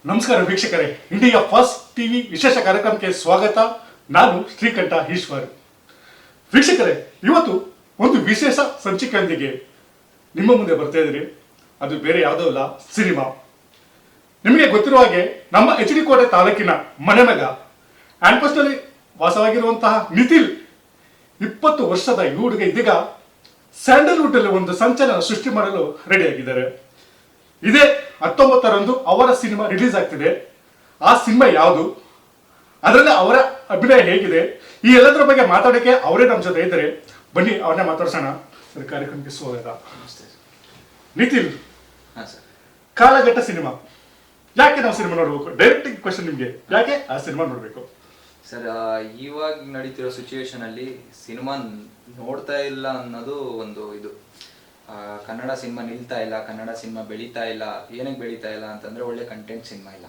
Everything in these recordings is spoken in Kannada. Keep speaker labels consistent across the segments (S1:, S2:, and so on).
S1: ನಮಸ್ಕಾರ ವೀಕ್ಷಕರೇ, ಇಂಡಿಯಾ ಫಸ್ಟ್ ಟಿವಿ ವಿಶೇಷ ಕಾರ್ಯಕ್ರಮಕ್ಕೆ ಸ್ವಾಗತ. ನಾನು ಶ್ರೀಕಂಠ ಈಶ್ವರ್. ವೀಕ್ಷಕರೇ, ಇವತ್ತು ಒಂದು ವಿಶೇಷ ಸಂಚಿಕೆಯೊಂದಿಗೆ ನಿಮ್ಮ ಮುಂದೆ ಬರ್ತಾ ಇದ್ದೀರಿ. ಅದು ಬೇರೆ ಯಾವುದೋ ಅಲ್ಲ, ಸಿನಿಮಾ. ನಿಮಗೆ ಗೊತ್ತಿರುವ ಹಾಗೆ ನಮ್ಮ ಎಚ್ ಡಿ ಕೋಟೆ ತಾಲೂಕಿನ ಮನೆಮಗ ಆಂಪಸ್ನಲ್ಲಿ ವಾಸವಾಗಿರುವಂತಹ ನಿತಿಲ್ 20 ವರ್ಷದ ಈ ಹುಡುಗ ಇದೀಗ ಸ್ಯಾಂಡಲ್ವುಡ್ ಅಲ್ಲಿ ಒಂದು ಸಂಚಲನ ಸೃಷ್ಟಿ ಮಾಡಲು ರೆಡಿಯಾಗಿದ್ದಾರೆ. ಇದೇ 19ರಂದು ಅವರ ಸಿನಿಮಾ ರಿಲೀಸ್ ಆಗ್ತಿದೆ. ಆ ಸಿನಿಮಾ ಯಾವುದು, ಅದರಲ್ಲಿ ಅವರ ಅಭಿನಯ ಹೇಗಿದೆ, ಈ ಎಲ್ಲದರ ಬಗ್ಗೆ ಮಾತಾಡೋಕೆ ಅವರೇ ನಮ್ಮ ಜೊತೆ ಇದ್ದಾರೆ. ಬನ್ನಿ ಅವ್ರನ್ನೇ ಮಾತಾಡ್ಸೋಣ. ಕಾರ್ಯಕ್ರಮಕ್ಕೆ ಸ್ವಾಗತ. ನಿತಿಲ್, ಕಾಲಘಟ್ಟ ಸಿನಿಮಾ ಯಾಕೆ ನಾವು ಸಿನಿಮಾ ನೋಡ್ಬೇಕು? ಡೈರೆಕ್ಟ್ ಕ್ವಶನ್ ನಿಮ್ಗೆ, ಯಾಕೆ ಆ ಸಿನಿಮಾ ನೋಡ್ಬೇಕು
S2: ಸರ್? ಇವಾಗ ನಡೀತಿರೋ ಸಿಚುವೇಶನ್ ಅಲ್ಲಿ ಸಿನಿಮಾ ನೋಡ್ತಾ ಇಲ್ಲ ಅನ್ನೋದು ಒಂದು ಇದು. ಕನ್ನಡ ಸಿನಿಮಾ ನಿಲ್ತಾ ಇಲ್ಲ, ಕನ್ನಡ ಸಿನಿಮಾ ಬೆಳೀತಾ ಇಲ್ಲ. ಏನಕ್ಕೆ ಬೆಳೀತಾ ಇಲ್ಲ ಅಂತಂದ್ರೆ ಒಳ್ಳೆ ಕಂಟೆಂಟ್ ಸಿನಿಮಾ ಇಲ್ಲ.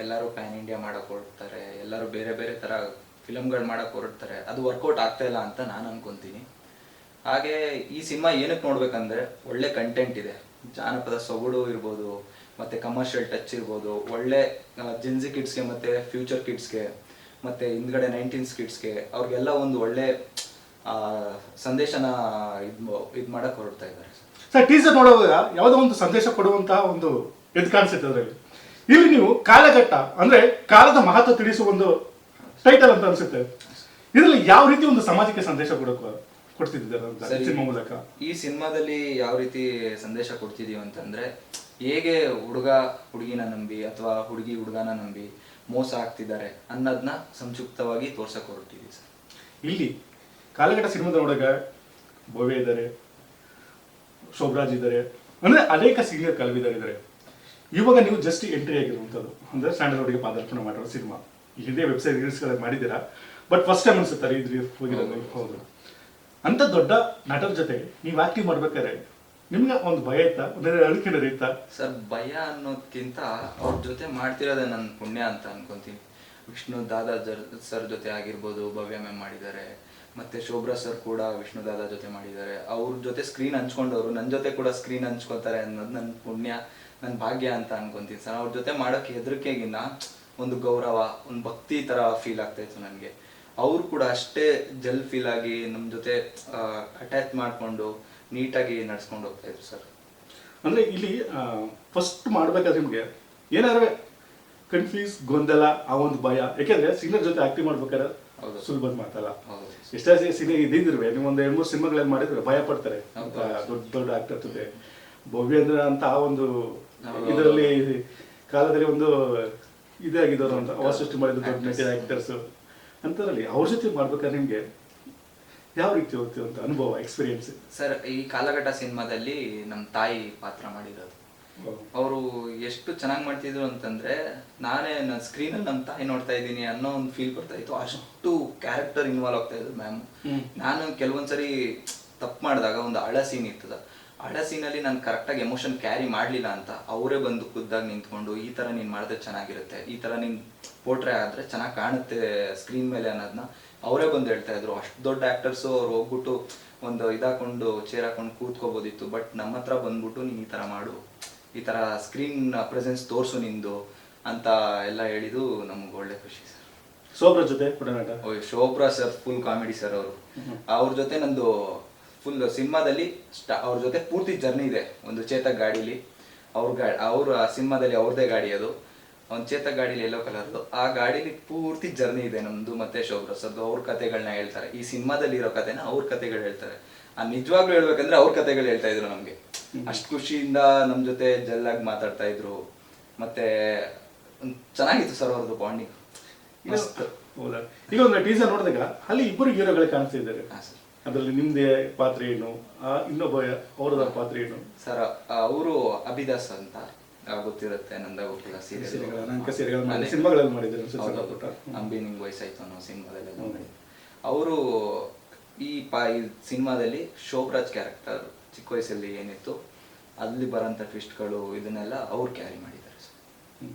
S2: ಎಲ್ಲರೂ ಪ್ಯಾನ್ ಇಂಡಿಯಾ ಮಾಡಕ್ ಹೊರಡ್ತಾರೆ, ಎಲ್ಲರೂ ಬೇರೆ ಬೇರೆ ತರ ಫಿಲಮ್ಗಳು ಮಾಡಕ್ ಹೊರಡ್ತಾರೆ. ಅದು ವರ್ಕೌಟ್ ಆಗ್ತಾ ಇಲ್ಲ ಅಂತ ನಾನು ಅನ್ಕೊಂತೀನಿ. ಹಾಗೆ ಈ ಸಿನಿಮಾ ಏನಕ್ಕೆ ನೋಡ್ಬೇಕಂದ್ರೆ ಒಳ್ಳೆ ಕಂಟೆಂಟ್ ಇದೆ, ಜಾನಪದ ಸೊಗಡು ಇರ್ಬೋದು, ಮತ್ತೆ ಕಮರ್ಷಿಯಲ್ ಟಚ್ ಇರ್ಬೋದು, ಒಳ್ಳೆ ಜಿನ್ಸಿ ಕಿಡ್ಸ್ಗೆ ಮತ್ತೆ ಫ್ಯೂಚರ್ ಕಿಡ್ಸ್ಗೆ ಮತ್ತೆ ಹಿಂದ್ಗಡೆ 19s ಕಿಡ್ಸ್ಗೆ ಅವ್ರಿಗೆಲ್ಲ ಒಂದು ಒಳ್ಳೆ ಸಂದೇಶನ ಇದ್ ಮಾಡಕ್ ಹೊರಡ್ತಾ ಇದ್ದಾರೆ.
S1: ಸರ್, ಟೀಸರ್ ನೋಡುವಾಗ ಯಾವುದೋ ಒಂದು ಸಂದೇಶ ಕೊಡುವಂತಹ ಒಂದು ಎದ್ದು ಕಾಣಿಸುತ್ತೆ ಅದರಲ್ಲಿ. ಇಲ್ಲಿ ನೀವು ಕಾಲಘಟ್ಟ ಅಂದ್ರೆ ಕಾಲದ ಮಹತ್ವ ತಿಳಿಸುವ ಒಂದು ಟೈಟಲ್ ಅಂತ ಅನ್ಸುತ್ತೆ. ಇದರಲ್ಲಿ ಯಾವ ರೀತಿ ಒಂದು ಸಮಾಜಕ್ಕೆ ಸಂದೇಶ ಕೊಡ್ತಿದ್ದಾರೆ ಸಿನಿಮಾ ಮೂಲಕ?
S2: ಈ ಸಿನಿಮಾದಲ್ಲಿ ಯಾವ ರೀತಿ ಸಂದೇಶ ಕೊಡ್ತಿದೀವಿ ಅಂತಂದ್ರೆ, ಹೇಗೆ ಹುಡುಗ ಹುಡುಗಿನ ನಂಬಿ ಅಥವಾ ಹುಡುಗಿ ಹುಡುಗನ ನಂಬಿ ಮೋಸ ಆಗ್ತಿದ್ದಾರೆ ಅನ್ನೋದನ್ನ ಸಂಕ್ಷಿಪ್ತವಾಗಿ ತೋರ್ಸಕ್ ಹೊರಟಿದೀವಿ ಸರ್.
S1: ಇಲ್ಲಿ ಕಾಲಘಟ್ಟ ಸಿನಿಮಾದ ನೋಡಾಗ ಭವ್ಯ ಇದ್ದಾರೆ, ಶೋಭರಾಜ್ ಇದ್ದಾರೆ, ಅಂದ್ರೆ ಅನೇಕ ಸೀನಿಯರ್ ಕಲಾವಿದರಿದ್ದಾರೆ. ಇವಾಗ ನೀವು ಜಸ್ಟ್ ಎಂಟ್ರಿ ಆಗಿರುವಂಥದ್ದು ಅಂದ್ರೆ ಸ್ಯಾಂಡಲ್ವುಡ್ಗೆ ಪಾದಾರ್ಪಣೆ ಮಾಡಿರೋ ಸಿನಿಮಾ. ಈ ಹಿಂದೆ ವೆಬ್ಸೈಟ್ ರೀಲ್ಸ್ಗಳಲ್ಲಿ ಮಾಡಿದ್ದೀರಾ, ಬಟ್ ಫಸ್ಟ್ ಟೈಮ್ ಅನ್ಸುತ್ತಾರೆ ಇದ್ರಿ ಹೋಗಿರೋದು. ಹೌದು, ಅಂತ ದೊಡ್ಡ ನಟರ ಜೊತೆ ನೀವು ಆಕ್ಟಿಂಗ್ ಮಾಡ್ಬೇಕಾದ್ರೆ ನಿಮ್ಗೆ ಒಂದು ಭಯ ಇತ್ತಾ, ಒಂದು ಅಳಿಕೆ ಇತ್ತಾ?
S2: ಸರ್, ಭಯ ಅನ್ನೋದಕ್ಕಿಂತ ಅವ್ರ ಜೊತೆ ಮಾಡ್ತಿರೋದೇ ನನ್ನ ಪುಣ್ಯ ಅಂತ ಅನ್ಕೊಂತೀನಿ. ವಿಷ್ಣು ದಾದಾ ಸರ್ ಜೊತೆ ಆಗಿರ್ಬೋದು, ಭವ್ಯ ಮ್ಯಾಮ್ ಮಾಡಿದ್ದಾರೆ, ಮತ್ತೆ ಶೋಭ್ರಾ ಸರ್ ಕೂಡ ವಿಷ್ಣು ದಾದಾ ಜೊತೆ ಮಾಡಿದ್ದಾರೆ. ಅವ್ರ ಜೊತೆ ಸ್ಕ್ರೀನ್ ಹಂಚ್ಕೊಂಡವ್ರು ನನ್ನ ಜೊತೆ ಕೂಡ ಸ್ಕ್ರೀನ್ ಹಂಚ್ಕೊತಾರೆ ಅನ್ನೋದು ನನ್ನ ಪುಣ್ಯ, ನನ್ನ ಭಾಗ್ಯ ಅಂತ ಅನ್ಕೊಂತೀನಿ ಸರ್. ಅವ್ರ ಜೊತೆ ಮಾಡೋಕ್ಕೆ ಹೆದರಿಕೆಗಿನ್ನ ಒಂದು ಗೌರವ, ಒಂದು ಭಕ್ತಿ ತರ ಫೀಲ್ ಆಗ್ತಾ ಇತ್ತು ನನಗೆ. ಅವ್ರು ಕೂಡ ಅಷ್ಟೇ ಜಲ್ ಫೀಲ್ ಆಗಿ ನಮ್ಮ ಜೊತೆ ಅಟ್ಯಾಚ್ ಮಾಡ್ಕೊಂಡು ನೀಟಾಗಿ ನಡ್ಸ್ಕೊಂಡು ಹೋಗ್ತಾ ಇದ್ರು ಸರ್.
S1: ಅಂದ್ರೆ ಇಲ್ಲಿ ಫಸ್ಟ್ ಮಾಡ್ಬೇಕಾದ್ರೆ ನಿಮ್ಗೆ ಏನಾದ್ರು ಕನ್ಫ್ಯೂಸ್, ಗೊಂದಲ, ಆ ಒಂದು ಭಯ? ಯಾಕೆಂದ್ರೆ ಸಿನಿಮಾ ಜೊತೆ ಆಕ್ಟಿಂಗ್ ಮಾಡ್ಬೇಕಾದ್ರೆ ಸುಲಭದ ಮಾತಲ್ಲ. ಎಷ್ಟೇ ಸಿನಿಮಾ ಇದ್ದಿದ್ರುವೆ ನೀವು ಒಂದು 2-3 ಸಿನಿಮಾಗಳಲ್ಲಿ ಮಾಡಿದ್ರೆ ಭಯ ಪಡ್ತಾರೆ ದೊಡ್ಡ ದೊಡ್ಡ ಆಕ್ಟರ್ ಜೊತೆ. ಭವ್ಯೇಂದ್ರ ಅಂತ ಆ ಒಂದು ಇದರಲ್ಲಿ ಕಾಲದಲ್ಲಿ ಒಂದು ಇದೇ ಆಗಿದ್ದವರು ಅಂತ ಅವ ಸೃಷ್ಟಿ ಮಾಡಿದ ದೊಡ್ಡ ನಟ ಆಕ್ಟರ್ಸ್ ಅಂತರಲ್ಲಿ ಅವ್ರ ಜೊತೆ ಮಾಡ್ಬೇಕಾದ್ರೆ ನಿಮ್ಗೆ ಯಾವ ರೀತಿ ಹೋಗ್ತೀವಿ ಅಂತ ಅನುಭವ, ಎಕ್ಸ್ಪೀರಿಯನ್ಸ್?
S2: ಸರ್, ಈ ಕಾಲಘಟ್ಟ ಸಿನಿಮಾದಲ್ಲಿ ನಮ್ಮ ತಾಯಿ ಪಾತ್ರ ಮಾಡಿರೋದು. ಅವರು ಎಷ್ಟು ಚೆನ್ನಾಗಿ ಮಾಡ್ತಿದ್ರು ಅಂತಂದ್ರೆ, ನಾನೇ ನನ್ನ ಸ್ಕ್ರೀನಲ್ಲಿ ನಮ್ಮ ತಾಯಿ ನೋಡ್ತಾ ಇದ್ದೀನಿ ಅನ್ನೋ ಒಂದು ಫೀಲ್ ಬರ್ತಾ ಇತ್ತು. ಅಷ್ಟು ಕ್ಯಾರೆಕ್ಟರ್ ಇನ್ವಾಲ್ವ್ ಆಗ್ತಾ ಇದ್ರು ಮ್ಯಾಮ್. ನಾನು ಕೆಲವೊಂದ್ಸರಿ ತಪ್ಪು ಮಾಡಿದಾಗ ಒಂದು ಹಳ ಸೀನ್ ಇರ್ತದ, ಹಳ ಸೀನಲ್ಲಿ ನಾನು ಕರೆಕ್ಟಾಗಿ ಎಮೋಷನ್ ಕ್ಯಾರಿ ಮಾಡಲಿಲ್ಲ ಅಂತ ಅವರೇ ಬಂದು ಖುದ್ದಾಗಿ ನಿಂತ್ಕೊಂಡು, ಈ ತರ ನೀನ್ ಮಾಡಿದ್ರೆ ಚೆನ್ನಾಗಿರುತ್ತೆ, ಈ ತರ ನೀನ್ ಪೋಟ್ರೆ ಆದ್ರೆ ಚೆನ್ನಾಗಿ ಕಾಣುತ್ತೆ ಸ್ಕ್ರೀನ್ ಮೇಲೆ ಅನ್ನೋದನ್ನ ಅವರೇ ಬಂದು ಹೇಳ್ತಾ ಇದ್ರು. ಅಷ್ಟು ದೊಡ್ಡ ಆಕ್ಟರ್ಸ್ ಅವ್ರು ಹೋಗ್ಬಿಟ್ಟು ಒಂದು ಇದಾಕೊಂಡು ಚೇರ್ ಹಾಕೊಂಡು ಕೂತ್ಕೋಬೋದಿತ್ತು, ಬಟ್ ನಮ್ಮ ಹತ್ರ ಬಂದ್ಬಿಟ್ಟು ನೀನ್ ಈ ತರ ಮಾಡು, ಈ ತರ ಸ್ಕ್ರೀನ್ ಪ್ರೆಸೆನ್ಸ್ ತೋರ್ಸು ನಿಂದು ಅಂತ ಎಲ್ಲ ಹೇಳಿದ್ದು ನಮ್ಗೆ ಒಳ್ಳೆ ಖುಷಿ ಸರ್.
S1: ಶೋಭ್ರಾ ಜೊತೆ
S2: ಶೋಭ್ರಾ ಸರ್ ಫುಲ್ ಕಾಮಿಡಿ ಸರ್. ಅವರು ಅವ್ರ ಜೊತೆ ನಂದು ಫುಲ್ ಸಿನಿಮಾದಲ್ಲಿ ಅವ್ರ ಜೊತೆ ಪೂರ್ತಿ ಜರ್ನಿ ಇದೆ. ಒಂದು ಚೇತಕ್ ಗಾಡಿಲಿ ಅವ್ರ ಸಿನಿಮಾದಲ್ಲಿ ಅವ್ರದೇ ಗಾಡಿ, ಅದು ಒಂದು ಚೇತಕ್ ಗಾಡಿಲಿ ಯೆಲ್ಲೋ ಕಲರ್ದು. ಆ ಗಾಡಿಲಿ ಪೂರ್ತಿ ಜರ್ನಿ ಇದೆ ನಮ್ದು ಮತ್ತೆ ಶೋಭ್ರಾ ಸರ್ದು. ಅವ್ರ ಕತೆಗಳನ್ನ ಹೇಳ್ತಾರೆ, ಈ ಸಿನಿಮಾದಲ್ಲಿ ಇರೋ ಕತೆನ ಅವ್ರ ಕತೆಗಳು ಹೇಳ್ತಾರೆ. ನಿಜವಾಗ್ಲೂ ಹೇಳ್ಬೇಕಂದ್ರೆ ಅವ್ರ ಕತೆಗಳು ಹೇಳ್ತಾ ಇದ್ರು ನಮ್ಗೆ. ಅಷ್ಟು ಖುಷಿಯಿಂದ ನಮ್ ಜೊತೆ ಜಲ್ಲಾಗಿ ಮಾತಾಡ್ತಾ ಇದ್ರು. ಮತ್ತೆ ಚೆನ್ನಾಗಿತ್ತು ಸರ್ ಅವ್ರದ್ದು ಬಾಂಡಿಂಗ್.
S1: ಈಗ ಒಂದು ಟೀಸರ್ ನೋಡಿದಾಗ ಅಲ್ಲಿ ಇಬ್ಬರು ಹೀರೋಗಳೇ ಕಾಣಿಸ್ತಾ ಇದ್ದಾರೆ. ಅದರಲ್ಲಿ ನಿಮ್ದೇ ಪಾತ್ರ ಏನು, ಇನ್ನೊಬ್ಬ ಅವರದ ಪಾತ್ರ ಏನು?
S2: ಸರ್, ಅವರು ಅಭಿದಾಸ್ ಅಂತ ಗೊತ್ತಿರುತ್ತೆ, ನಂದ ಗೋಕುಲ
S1: ಸಿನಿಮಾಗಳಲ್ಲಿ ಮಾಡಿದ್ದಾರೆ.
S2: ಅಂಬಿ ನಿಂಗ್ ವಯಸ್ಸಾಯ್ತು ಅನ್ನೋ ಸಿನಿಮಾದಲ್ಲಿ ಅವರು ಈ ಸಿನಿಮಾದಲ್ಲಿ ಶೋಭರಾಜ್ ಕ್ಯಾರೆಕ್ಟರ್ ಚಿಕ್ಕ ವಯಸ್ಸಲ್ಲಿ ಏನಿತ್ತು ಅಲ್ಲಿ ಬರೋಂಥ ಟ್ವಿಸ್ಟ್ಗಳು ಇದನ್ನೆಲ್ಲ ಅವ್ರು ಕ್ಯಾರಿ ಮಾಡಿದ್ದಾರೆ.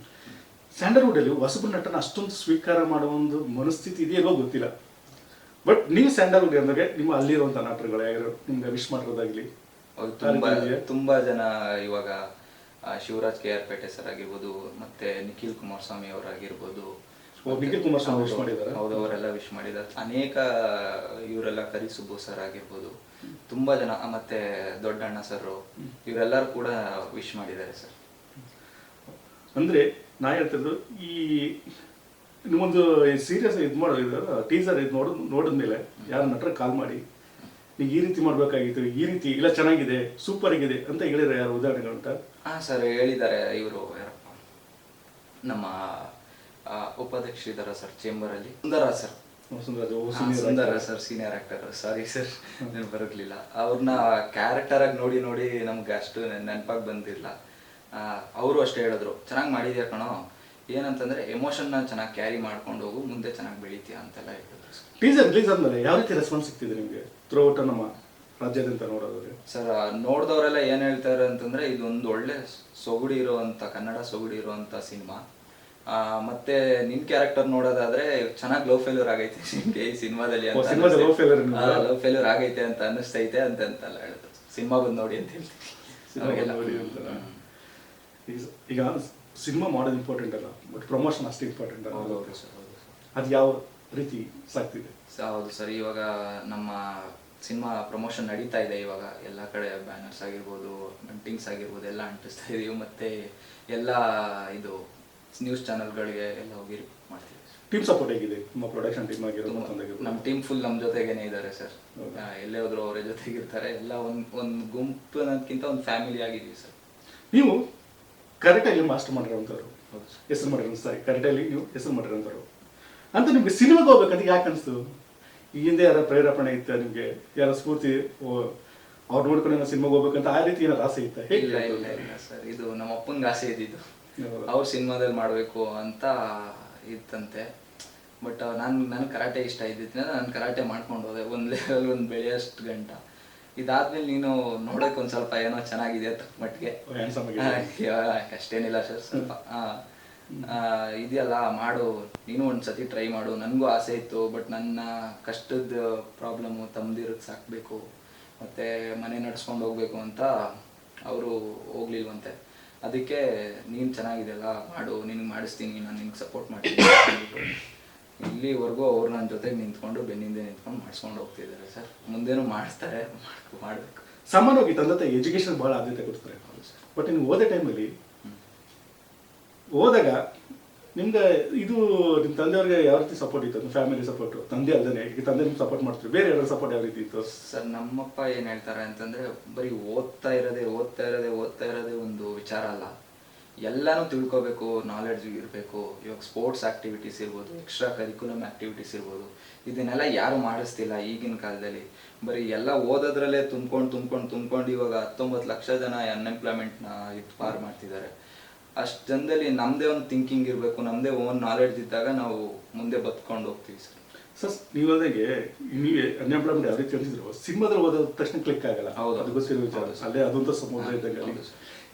S1: ಸ್ಯಾಂಡಲ್ವುಡ್ ಅಲ್ಲಿ ಹೊಸಬ ನಟನ ಅಷ್ಟೊಂದು ಸ್ವೀಕಾರ ಮಾಡುವ ಒಂದು ಮನಸ್ಥಿತಿ ಇದೆಯೋ ಗೊತ್ತಿಲ್ಲ, ಬಟ್ ನೀವು ಸ್ಯಾಂಡಲ್ವುಡ್ ಅಂದ್ರೆ ನಿಮ್ಮ ಅಲ್ಲಿರುವಂತ ನಟರುಗಳು ಯಾರು ನಿಮ್ಗೆ ವಿಶ್ ಮಾಡಿರೋದಾಗ್ಲಿ?
S2: ತುಂಬಾ ಜನ ಇವಾಗ ಶಿವರಾಜ್ ಕೆ ಆರ್ ಪೇಟೆ ಸರ್ ಆಗಿರ್ಬೋದು, ಮತ್ತೆ ನಿಖಿಲ್ ಕುಮಾರಸ್ವಾಮಿ ಅವರಾಗಿರ್ಬೋದು.
S1: ನಿಖಿಲ್ ಕುಮಾರಸ್ವಾಮಿ wish ಮಾಡಿದಾರಾ?
S2: ಹೌದು, ಅವರೆಲ್ಲ ವಿಶ್ ಮಾಡಿದ್ದಾರೆ. ಅನೇಕ ಇವರೆಲ್ಲ ಕರಿಸುಬ್ಬು ಸರ್ ಆಗಿರ್ಬೋದು, ತುಂಬಾ ಜನ, ಮತ್ತೆ ದೊಡ್ಡಣ್ಣ ಸರ್, ಇವರೆಲ್ಲರೂ ಕೂಡ ವಿಶ್ ಮಾಡಿದ್ದಾರೆ ಸರ್.
S1: ಅಂದ್ರೆ ನಾ ಹೇಳ್ತಿದ್ರು, ಈ ನಿಮ್ಮೊಂದು ಸೀರಿಯಸ್ ಇದು ಮಾಡೋದು ಟೀಸರ್ ಇದು ನೋಡಿದ್ಮೇಲೆ ಯಾರ ನಟರ ಕಾಲ್ ಮಾಡಿ ನೀವು ಈ ರೀತಿ ಮಾಡ್ಬೇಕಾಗಿತ್ತು, ಈ ರೀತಿ ಇಲ್ಲ ಚೆನ್ನಾಗಿದೆ, ಸೂಪರ್ ಆಗಿದೆ ಅಂತ ಹೇಳಿದ್ರೆ ಯಾರು ಉದಾಹರಣೆಗಳು ಉಂಟಾ?
S2: ಹಾ ಸರ್, ಹೇಳಿದ್ದಾರೆ. ಇವರು ಯಾರಪ್ಪ, ನಮ್ಮ ಉಪಾಧ್ಯಕ್ಷರಿದ್ದಾರೆ ಸರ್ ಚೇಂಬರ್ ಅಲ್ಲಿ, Sundar sir. Sundar sir senior actor, sorry sir ನೆನಪು ಬರಲಿಲ್ಲ. ಅವ್ರನ್ನ ಕ್ಯಾರೆಕ್ಟರ್ ಆಗಿ ನೋಡಿ ನೋಡಿ ನಮ್ಗೆ ಅಷ್ಟು ನೆನಪಾಗಿ ಬಂದಿಲ್ಲ. ಅವರು ಅಷ್ಟೇ ಹೇಳಿದ್ರು, ಚೆನ್ನಾಗಿ ಮಾಡಿದ್ಯಾ ಕಣೋ, ಏನಂತಂದ್ರೆ ಎಮೋಷನ್ನ ಚೆನ್ನಾಗಿ ಕ್ಯಾರಿ ಮಾಡ್ಕೊಂಡು ಹೋಗು, ಮುಂದೆ ಚೆನ್ನಾಗಿ ಬೆಳಿತೀಯ ಅಂತೆಲ್ಲ ಹೇಳಿದ್ರು.
S1: ಟೀಸರ್ ರಿಲೀಸ್ ಆದ್ಮೇಲೆ ಯಾವ ರೀತಿ ರೆಸ್ಪಾನ್ಸ್ ಸಿಗ್ತಿದೆ ನಿಮಗೆ ಥ್ರೂ ಔಟ್ ನಮ್ಮ ರಾಜ್ಯಾದ್ಯಂತ ನೋಡೋದ್ರೆ?
S2: ಸರ್, ನೋಡಿದವರೆಲ್ಲ ಏನ್ ಹೇಳ್ತಾರೆ ಅಂತಂದ್ರೆ ಇದೊಂದು ಒಳ್ಳೆ ಸೊಗಡಿ ಇರುವಂತ, ಕನ್ನಡ ಸೊಗಡಿ ಇರುವಂತ ಸಿನಿಮಾ. ಮತ್ತೆ ನಿನ್ ಕ್ಯಾರೆಕ್ಟರ್ ನೋಡೋದಾದ್ರೆ ಚೆನ್ನಾಗಿ ಲವ್ ಫೇಲ್ಯೂರ್ ಆಗೈತೆ ನಿಮ್ಗೆ ಈ ಸಿನಿಮಾದಲ್ಲಿ ಅಂತ, ಲವ್ ಫೇಲ್ಯೂರ್ ಆಗೈತೆ ಅಂತ ಅನ್ನಿಸ್ತೈತೆ ಅಂತೆಲ್ಲ ಹೇಳಿದ್ರು. ಸಿನಿಮಾ ಬಂದು ನೋಡಿ ಅಂತ ಹೇಳ್ತೀನಿ.
S1: ಈಗ ಸಿನಿಮಾ ಮಾಡೋದು ಇಂಪಾರ್ಟೆಂಟ್ ಅಲ್ಲ, ಬಟ್ ಪ್ರಮೋಷನ್ ಅಷ್ಟೇ ಇಂಪಾರ್ಟೆಂಟ್ ಅಲ್ಲ.
S2: ಹೌದು ಸರ್, ಹೌದು ಸರ್.
S1: ಅದು ಯಾವ ರೀತಿ ಸಾಕ್ತಿದೆ?
S2: ಹೌದು ಸರ್, ಇವಾಗ ನಮ್ಮ ಸಿನಿಮಾ ಪ್ರಮೋಷನ್ ನಡೀತಾ ಇದೆ. ಇವಾಗ ಎಲ್ಲ ಕಡೆ ಬ್ಯಾನರ್ಸ್ ಆಗಿರ್ಬೋದು, ಬಂಟಿಂಗ್ಸ್ ಆಗಿರ್ಬೋದು ಎಲ್ಲ ಅಂಟಿಸ್ತಾ ಇದೀವಿ. ಮತ್ತೆ ಎಲ್ಲ ಇದು ನ್ಯೂಸ್ ಚಾನೆಲ್ಗಳಿಗೆ ಎಲ್ಲ ಹೋಗಿ ಮಾಡ್ತೀವಿ.
S1: ಟೀಮ್ ಸಪೋರ್ಟ್ ಹೇಗಿದೆ? ನಿಮ್ಮ ಪ್ರೊಡಕ್ಷನ್ ಟೀಮ್ ಆಗಿರೋದು,
S2: ನಮ್ಮ ಟೀಮ್ ಫುಲ್ ನಮ್ಮ ಜೊತೆಗೇನೆ ಇದ್ದಾರೆ ಸರ್. ಎಲ್ಲೇ ಹೋದ್ರು ಅವರೇ ಜೊತೆಗಿರ್ತಾರೆ. ಎಲ್ಲ ಒಂದು ಗುಂಪು ಅನ್ನೋದಕ್ಕಿಂತ ಒಂದು ಫ್ಯಾಮಿಲಿ ಆಗಿದ್ದೀವಿ ಸರ್.
S1: ನೀವು ಕರೆಕ್ಟಾಗಿ ಮಾಸ್ಟರ್ ಮಾಡಿರೋಂಥವ್ರು,
S2: ಹೌದು ಸರ್.
S1: ಹೆಸರು ಮಾಡಿರೋ ಸಾರಿ ಕರೆಕ್ಟಾಗಿ ನೀವು ಹೆಸರು ಮಾಡಿರೋಂಥವ್ರು ಅಂತ ನಿಮ್ಗೆ ಸಿನಿಮಾಗೆ ಹೋಗ್ಬೇಕಂತ ಯಾಕೆ ಅನಿಸ್ತು? ಈ ಹಿಂದೆ ಯಾರ ಪ್ರೇರೇಪಣೆ ಇತ್ತ ನಿಮಗೆ? ಯಾರ ಸ್ಫೂರ್ತಿ ಅವ್ರು ನೋಡ್ಕೊಂಡು ಏನೋ ಸಿನಿಮಾಗೆ ಹೋಗ್ಬೇಕಂತ ಆ ರೀತಿ ಏನಾರು ಆಸೆ ಇತ್ತ?
S2: ಇಲ್ಲ ಇಲ್ಲ ಇಲ್ಲ ಸರ್, ಇದು ನಮ್ಮ ಅಪ್ಪನಿಗೆ ಆಸೆ ಇದ್ದಿದ್ದು, ಅವ್ರ ಸಿನಿಮಾದಲ್ಲಿ ಮಾಡಬೇಕು ಅಂತ ಇತ್ತಂತೆ. ಬಟ್ ನನ್ಗೆ ಕರಾಟೆ ಇಷ್ಟ ಇದ್ದಿದ್ದರಿಂದ ನಾನು ಕರಾಟೆ ಮಾಡ್ಕೊಂಡು ಹೋದೆ ಒಂದು ಲೆವೆಲ್, ಒಂದು ಬೆಳೆಯೋಷ್ಟು ಗಂಟ. ಇದಾದ್ಮೇಲೆ ನೀನು ನೋಡೋಕೆ ಒಂದು ಸ್ವಲ್ಪ ಏನೋ ಚೆನ್ನಾಗಿದೆ ತಕ್ಕ ಮಟ್ಟಿಗೆ, ಅಷ್ಟೇನಿಲ್ಲ ಸರ್, ಸ್ವಲ್ಪ ಇದೆಯಲ್ಲ ಮಾಡು, ನೀನು ಒಂದ್ಸತಿ ಟ್ರೈ ಮಾಡು. ನನಗೂ ಆಸೆ ಇತ್ತು, ಬಟ್ ನನ್ನ ಕಷ್ಟದ ಪ್ರಾಬ್ಲಮ್ಮು, ತಮ್ಮದಿರೋದು ಸಾಕಬೇಕು ಮತ್ತು ಮನೆ ನಡ್ಸ್ಕೊಂಡು ಹೋಗ್ಬೇಕು ಅಂತ ಅವರು ಹೋಗ್ಲಿಲ್ವಂತೆ. ಅದಕ್ಕೆ ನೀನು ಚೆನ್ನಾಗಿದೆಯಲ್ಲ ಮಾಡು, ನಿನಗೆ ಮಾಡಿಸ್ತೀನಿ, ನಾನು ನಿನ್ಗೆ ಸಪೋರ್ಟ್ ಮಾಡ್ತೀನಿ. ಇಲ್ಲಿವರೆಗೂ ಅವ್ರು ನನ್ನ ಜೊತೆಗೆ ನಿಂತ್ಕೊಂಡು ಬೆನ್ನಿಂದೆ ನಿಂತ್ಕೊಂಡು ಮಾಡಿಸ್ಕೊಂಡು ಹೋಗ್ತಿದ್ದಾರೆ ಸರ್. ಮುಂದೇನು ಮಾಡಿಸ್ತಾರೆ, ಮಾಡಬೇಕು.
S1: ಸಾಮಾನ್ಯವಾಗಿ ತಂದೆ ಎಜುಕೇಶನ್ ಭಾಳ ಆದ್ಯತೆ ಕೊಡ್ತಾರೆ. ಬಟ್ ನೀವು ಓದೋ ಟೈಮಲ್ಲಿ ಹೋದಾಗ ನಿಮ್ಗೆ ಇದು ನಿಮ್ಮ ತಂದೆಯವ್ರಿಗೆ ಯಾವ ರೀತಿ ಸಪೋರ್ಟ್ ಇತ್ತು? ಫ್ಯಾಮಿಲಿ ಸಪೋರ್ಟು, ತಂದೆ ಅಲ್ಲದೆ ಈಗ ತಂದೆ ನಿಮ್ಗೆ ಸಪೋರ್ಟ್ ಮಾಡ್ತಾರೆ, ಬೇರೆ ಯಾರು ಸಪೋರ್ಟ್ ಯಾವ ರೀತಿ ಇತ್ತು?
S2: ಸರ್, ನಮ್ಮಪ್ಪ ಏನು ಹೇಳ್ತಾರೆ ಅಂತಂದರೆ, ಬರೀ ಓದ್ತಾ ಇರೋದೇ ಒಂದು ವಿಚಾರ ಅಲ್ಲ, ಎಲ್ಲನೂ ತಿಳ್ಕೊಬೇಕು, ನಾಲೆಡ್ಜ್ ಇರಬೇಕು. ಇವಾಗ ಸ್ಪೋರ್ಟ್ಸ್ ಆ್ಯಕ್ಟಿವಿಟೀಸ್ ಇರ್ಬೋದು, ಎಕ್ಸ್ಟ್ರಾ ಕರಿಕ್ಯುಲಮ್ ಆ್ಯಕ್ಟಿವಿಟೀಸ್ ಇರ್ಬೋದು, ಇದನ್ನೆಲ್ಲ ಯಾರು ಮಾಡಿಸ್ತಿಲ್ಲ ಈಗಿನ ಕಾಲದಲ್ಲಿ. ಬರೀ ಎಲ್ಲ ಓದೋದ್ರಲ್ಲೇ ತುಂಬ್ಕೊಂಡು ಇವಾಗ 19 ಲಕ್ಷ ಜನ ಅನ್ಎಂಪ್ಲಾಯ್ಮೆಂಟ್ನ ಪಾರು ಮಾಡ್ತಿದ್ದಾರೆ. ಅಷ್ಟು ಜನದಲ್ಲಿ ನಮ್ಮದೇ ಒಂದು ಥಿಂಕಿಂಗ್ ಇರಬೇಕು, ನಮ್ಮದೇ ಓನ್ ನಾಲೆಡ್ಜ್ ಇದ್ದಾಗ ನಾವು ಮುಂದೆ ಬದುಕೊಂಡು ಹೋಗ್ತೀವಿ ಸರ್.
S1: ಸರ್, ನೀವೇ ಅನ್ಎಂಪ್ಲಾಯ್ಮೆಂಟ್ ಯಾವ ರೀತಿ ಅಂತಿದ್ರು, ಸಿನಿಮಾದಲ್ಲಿ ಓದೋ ತಕ್ಷಣ ಕ್ಲಿಕ್ ಆಗಲ್ಲ.
S2: ಹೌದು,
S1: ಅದು ಗೊತ್ತಿರೋ ವಿಚಾರ. ಅಲ್ಲೇ ಅದೊಂದು ಸಮುದ್ರ ಇದ್ದಂಗೆ